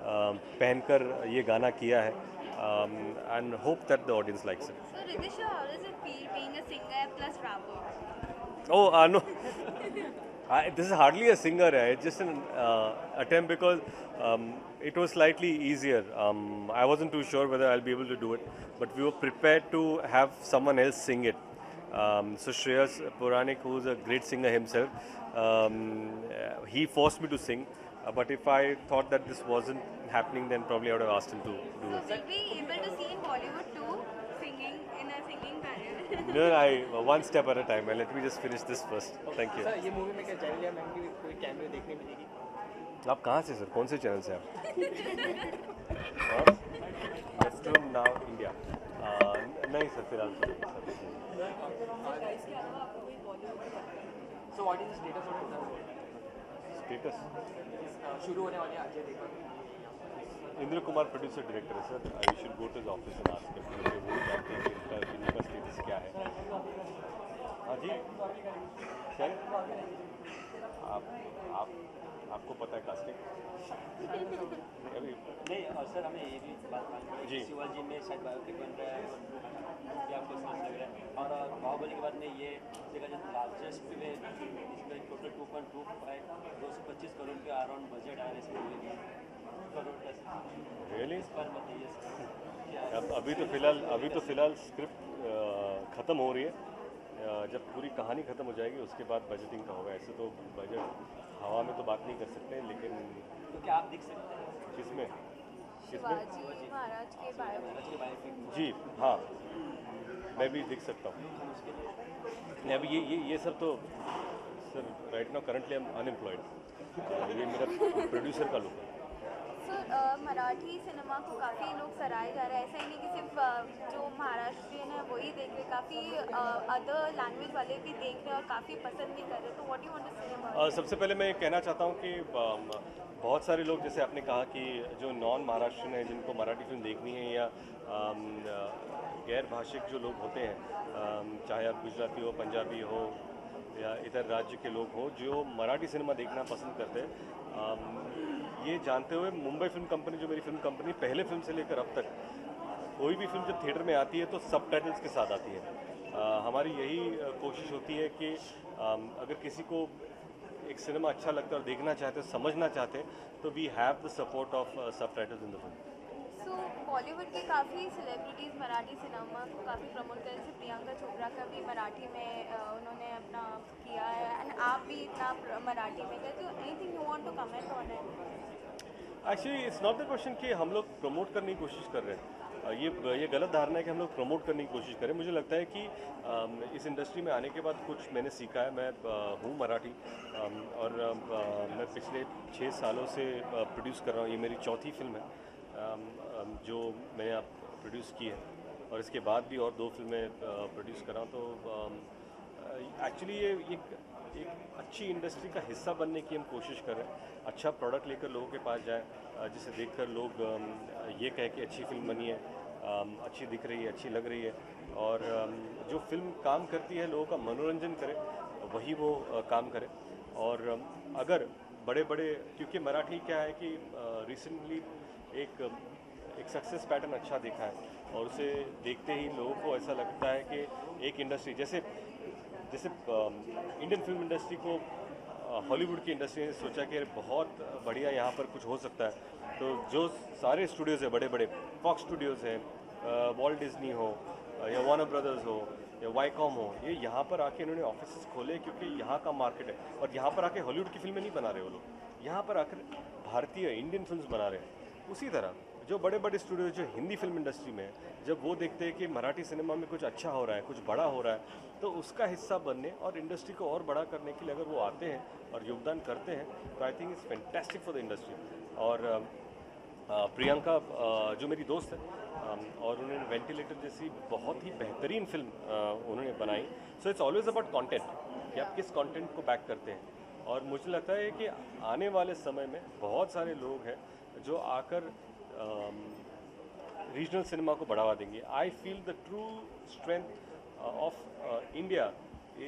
पहनकर ये गाना किया है, end hope that the audience likes it. So Ritesh, how does it feel being a singer plus rapper? Oh, no. This is hardly a singer. It's just an attempt because it was slightly easier. I wasn't too sure whether I'll be able to do it, but we were prepared to have someone else sing it. So Shreyas Puranik, who's a great singer himself, he forced me to sing. But if I thought that this wasn't happening, then probably I would have asked him to do it. So will we able to see in Bollywood too, singing in a singing career? No, one step at a time. Let me just finish this first. Thank you. Sir ये movie में क्या Genelia ma'am की कोई cameo देखने मिलेगी? आप कहाँ से sir, कौन से channel से आप? From Now India. नहीं सर, फिलहाल तो नहीं sir. So what is the status of the Status? शुरू होने वाली अजय देवगन? इंद्र कुमार प्रोड्यूसर डायरेक्टर है sir. I should go to his office and ask him, मुझे वो जानते हैं कि इनका स्टेटस क्या है। हाँ जी सर, आपको पता है कास्टिंग? अभी नहीं, और सर हमें ये भी बात मालूम है जी। कि शिवाजी में शायद बायोपिक बन रहा है, ये आपको समझ लग रहा है, और बाहुबली के बाद में ये देखा जाए लार्जेस्ट में इसमें टोटल 225 करोड़ के अराउंड बजट आया इस मूवी का, करोड़ का। रियली? इस पर बताइए सर। अब अभी तो फिलहाल स्क्रिप्ट ख़त्म हो रही है। जब पूरी कहानी ख़त्म हो जाएगी उसके बाद बजटिंग का होगा। ऐसे तो बजट हवा में तो बात नहीं कर सकते, लेकिन तो क्या आप दिख सकते हैं किसमें शिवाजी महाराज के बायोपिक? जी हाँ, मैं भी दिख सकता हूँ। नहीं, अभी ये सब तो sir right now currently I am unemployed. ये मेरा प्रोड्यूसर का लुक है। सर मराठी सिनेमा को काफ़ी लोग सराहे जा रहे हैं, ऐसा ही नहीं कि सिर्फ जो महाराष्ट्रियन है वही देख रहे, काफ़ी अदर लैंग्वेज वाले भी देख रहे हैं और काफ़ी पसंद भी कर रहे हैं, तो what do you want to say about? सबसे पहले मैं ये कहना चाहता हूँ कि बहुत सारे लोग, जैसे आपने कहा कि जो नॉन महाराष्ट्रियन है जिनको मराठी फिल्म देखनी है, या गैर भाषिक जो लोग होते हैं, चाहे आप गुजराती हो, पंजाबी हो या इधर राज्य के लोग हों, जो मराठी सिनेमा देखना पसंद करते हैं, ये जानते हुए मुंबई फिल्म कंपनी, जो मेरी फिल्म कंपनी, पहले फिल्म से लेकर अब तक कोई भी फिल्म जब थिएटर में आती है तो सबटाइटल्स के साथ आती है। हमारी यही कोशिश होती है कि अगर किसी को एक सिनेमा अच्छा लगता है और देखना चाहते हैं, समझना चाहते हैं, तो we have the support of subtitles in the film. So Bollywood के काफ़ी सेलिब्रिटीज़ मराठी सिनेमा को काफ़ी प्रमोट कर, जैसे प्रियंका चोपड़ा का भी मराठी में उन्होंने अपना किया है, एंड आप भी इतना मराठी में गए, तो anything you want to comment on it? Actually it's not the question कि हम लोग प्रमोट करने की कोशिश कर रहे हैं। ये गलत धारणा है कि हम लोग प्रमोट करने की कोशिश करें। मुझे लगता है कि इस इंडस्ट्री में आने के बाद कुछ मैंने सीखा है। मैं हूँ मराठी, और मैं पिछले 6 सालों से प्रोड्यूस कर रहा हूँ। ये मेरी चौथी फिल्म है जो मैंने आप प्रोड्यूस की है, और इसके बाद भी और 2 फिल्में प्रोड्यूस कर रहा हूँ। तो एक्चुअली ये एक अच्छी इंडस्ट्री का हिस्सा बनने की हम कोशिश कर रहे हैं। अच्छा प्रोडक्ट लेकर लोगों के पास जाए, जिसे देखकर लोग ये कहे कि अच्छी फिल्म बनी है, अच्छी दिख रही है, अच्छी लग रही है, और जो फिल्म काम करती है, लोगों का मनोरंजन करे, वही वो काम करे। और अगर बड़े क्योंकि मराठी क्या है कि रिसेंटली एक सक्सेस पैटर्न अच्छा देखा है, और उसे देखते ही लोगों को ऐसा लगता है कि एक इंडस्ट्री जैसे इंडियन फिल्म इंडस्ट्री को हॉलीवुड की इंडस्ट्री ने सोचा कि बहुत बढ़िया यहाँ पर कुछ हो सकता है, तो जो सारे स्टूडियोज़ हैं, बड़े फॉक्स स्टूडियोज़ हैं, वॉल्ट डिज्नी हो या वार्नर ब्रदर्स हो या वाईकॉम हो, ये यहाँ पर आके इन्होंने ऑफिस खोले, क्योंकि यहाँ का मार्केट है। और यहाँ पर आके हॉलीवुड की फिल्में नहीं बना रहे वो लोग, यहाँ पर आकर भारतीय इंडियन फिल्म बना रहे हैं। उसी तरह जो बड़े स्टूडियो जो हिंदी फिल्म इंडस्ट्री में है, जब वो देखते हैं कि मराठी सिनेमा में कुछ अच्छा हो रहा है, कुछ बड़ा हो रहा है, तो उसका हिस्सा बनने और इंडस्ट्री को और बड़ा करने के लिए अगर वो आते हैं और योगदान करते हैं, तो I think it's fantastic for the industry. और प्रियंका जो मेरी दोस्त है और उन्होंने वेंटिलेटर जैसी बहुत ही बेहतरीन फिल्म उन्होंने बनाई. So it's always about content कि आप किस कंटेंट को बैक करते हैं. और मुझे लगता है कि आने वाले समय में बहुत सारे लोग हैं जो आकर रीजनल सिनेमा को बढ़ावा देंगे. I feel the true strength of India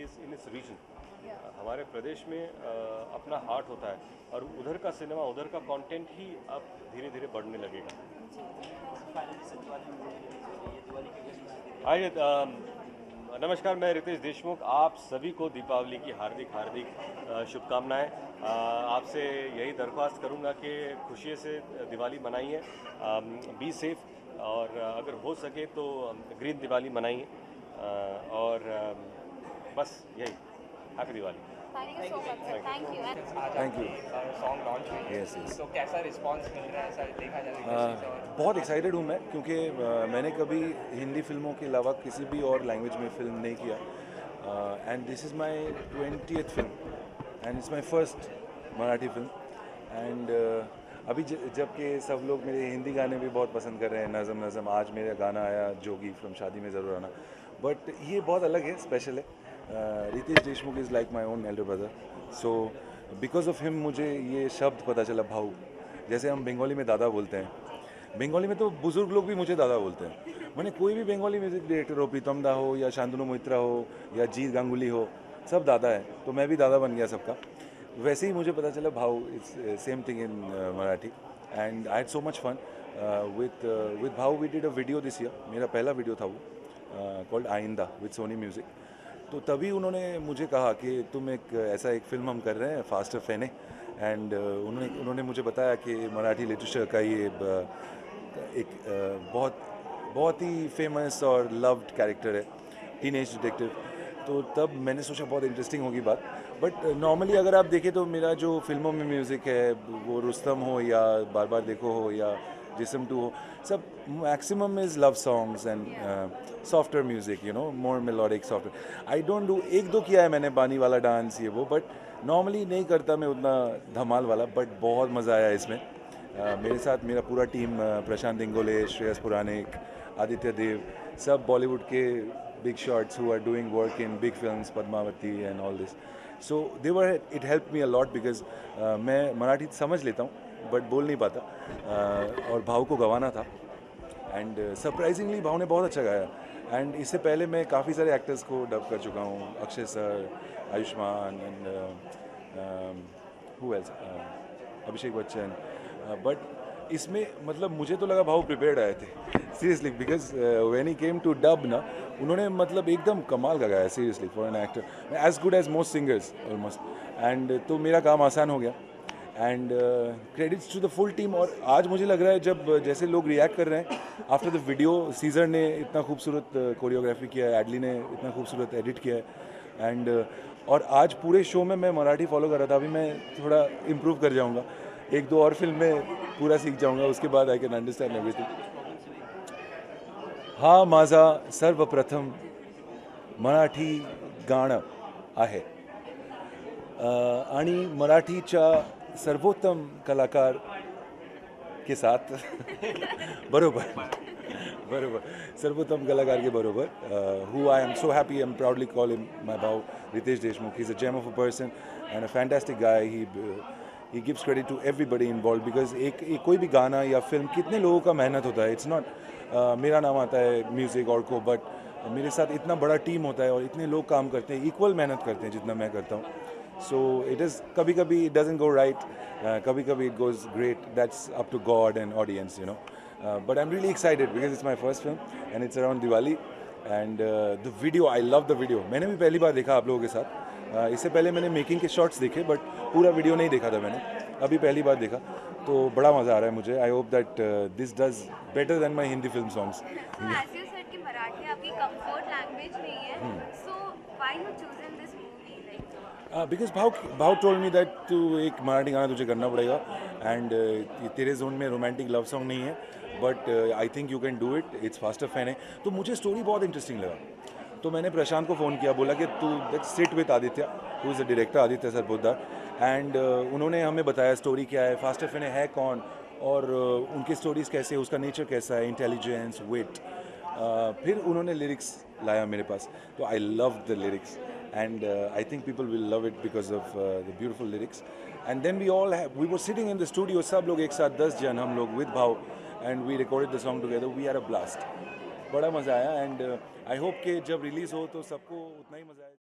is in its region. हमारे प्रदेश में अपना हार्ट होता है और उधर का सिनेमा, उधर का कंटेंट ही अब धीरे धीरे बढ़ने लगेगा. आइए, नमस्कार, मैं रितेश देशमुख. आप सभी को दीपावली की हार्दिक हार्दिक शुभकामनाएं. आपसे यही दरख्वास्त करूंगा कि खुशी से दिवाली मनाइए, बी सेफ, और अगर हो सके तो ग्रीन दिवाली मनाइए. और बस यही. Happy Diwali. Thank you so much, sir. Thank you. Thank you. Song launch हुई. Yes, yes. तो कैसा रिस्पांस मिल रहा है, ऐसा देखा जाए industry से? और बहुत एक्साइटेड हूँ मैं, क्योंकि मैंने कभी हिंदी फिल्मों के अलावा किसी भी और लैंग्वेज में फिल्म नहीं KIA. End this is my 20th film end it's my first Marathi film. End अभी जबकि सब लोग मेरे हिंदी गाने भी बहुत पसंद कर रहे हैं, नज़म नज़म, आज मेरा गाना आया जोगी फ्रॉम शादी में ज़रूर आना, बट ये बहुत अलग है, स्पेशल है. Riteish Deshmukh is like my own elder brother. So because of him मुझे ये शब्द पता चला, भाऊ. जैसे हम बंगाली में दादा बोलते हैं, बंगाली में तो बुजुर्ग लोग भी मुझे दादा बोलते हैं. मैंने कोई भी बंगाली म्यूज़िक डायरेक्टर हो, प्रीतम दा हो या शांतनु मोहित्रा हो या जीत गांगुली हो, सब दादा है. तो मैं भी दादा बन गया सबका. वैसे ही मुझे पता चला Bhau. It's same thing in Marathi. And I had so much fun with Bhau. We did a video this year. मेरा पहला वीडियो था वो, कॉल्ड आइंदा विद सोनी म्यूज़िक. तो तभी उन्होंने मुझे कहा कि तुम ऐसा एक फ़िल्म हम कर रहे हैं, फास्टर फेने. एंड उन्होंने मुझे बताया कि मराठी लिटरेचर का ये एक बहुत ही फेमस और लव्ड कैरेक्टर है, टीनेज डिटेक्टिव. तो तब मैंने सोचा बहुत इंटरेस्टिंग होगी बात. बट नॉर्मली अगर आप देखें तो मेरा जो फिल्मों में म्यूज़िक है, वो रुस्तम हो या बार बार देखो हो या जिसम 2 हो, सब maximum is love songs and software music, you know, more melodic software. I don't do, एक दो किया है मैंने बानी वाला डांस ये वो, बट नॉर्मली नहीं करता मैं उतना धमाल वाला. बट बहुत मज़ा आया इसमें. मेरे साथ मेरा पूरा टीम, प्रशांत इंगोले, श्रेयस पुरानिक, आदित्य देव, सब बॉलीवुड के big shots who are doing work in big films, Padmavati and all this. So it help me a lot because मैं मराठी समझ लेता हूँ बट बोल नहीं पाता. और भाव को गवाना था. एंड सरप्राइजिंगली भाव ने बहुत अच्छा गाया. एंड इससे पहले मैं काफ़ी सारे एक्टर्स को डब कर चुका हूँ, Akshay sir, Ayushmann and who else, Abhishek Bachchan. But इसमें मतलब मुझे तो लगा भाव प्रिपेयर्ड आए थे seriously, because when he came to dub ना, उन्होंने मतलब एकदम कमाल का गाया seriously for an actor, as good as most singers almost. And तो मेरा काम आसान हो गया. And credits to the full team. और आज मुझे लग रहा है जब जैसे लोग रिएक्ट कर रहे हैं आफ्टर द वीडियो, सीजर ने इतना खूबसूरत कोरियोग्राफी किया है, एडली ने इतना खूबसूरत एडिट किया है. एंड और आज पूरे शो में मैं मराठी फॉलो कर रहा था. अभी मैं थोड़ा इम्प्रूव कर जाऊँगा, एक दो और फिल्म में पूरा सीख जाऊँगा, उसके बाद आई कैन अंडरस्टँड एवरीथिंग. हा माझा सर्वप्रथम मराठी गाणं आहे आणि मराठीच्या सर्वोत्तम कलाकार के साथ बरोबर सर्वोत्तम कलाकार के बरोबर, who I am so happy and proudly call him my भाव, Ritesh Deshmukh. He's a gem of a person and a fantastic guy. He gives credit to everybody involved because एक कोई भी गाना या फिल्म कितने लोगों का मेहनत होता है. It's not मेरा नाम आता है म्यूज़िक और को, बट मेरे साथ इतना बड़ा टीम होता है और इतने लोग काम करते हैं, इक्वल मेहनत करते हैं जितना मैं करता हूँ. So it is, Kabhi Kabhi it doesn't go right, Kabhi Kabhi it goes great. That's up to God and audience, you know. But I'm really excited because it's my first film and it's around Diwali. And the video, I love the video. मैंने भी पहली बार देखा आप लोगों के साथ. इससे पहले मैंने making के shots देखे but पूरा वीडियो नहीं देखा था मैंने, अभी पहली बार देखा. तो बड़ा मज़ा आ रहा है मुझे. I hope that this does better than माई हिंदी फिल्म सॉन्ग्स. मराठी आपकी कंफर्ट लैंग्वेज नहीं है, so why you chosen this movie like? Because भाव टोल्ड मी दैट तू एक मराठी गाना तुझे करना पड़ेगा एंड तेरे जोन में रोमांटिक लव सॉन्ग नहीं है but I think you can do it. It's faster fan है. तो मुझे स्टोरी बहुत इंटरेस्टिंग लगा. तो मैंने प्रशांत को फ़ोन किया, बोला कि तू sit with Aditya, who is the director, Aditya Sarpotdar. And उन्होंने हमें बताया स्टोरी क्या है, फास्टर फैन है कौन, और उनकी स्टोरीज कैसे, उसका नेचर कैसा है, इंटेलिजेंस, विट। फिर उन्होंने लिरिक्स लाया मेरे पास, तो I love the lyrics and I think people will love it because of the beautiful lyrics. And then we were sitting in the studio, सब लोग एक साथ 10 जन हम लोग with Bhav, and we recorded the song together. We are a blast, बड़ा मज़ा आया एंड आई होप कि जब रिलीज़ हो तो सबको उतना ही मज़ा आए।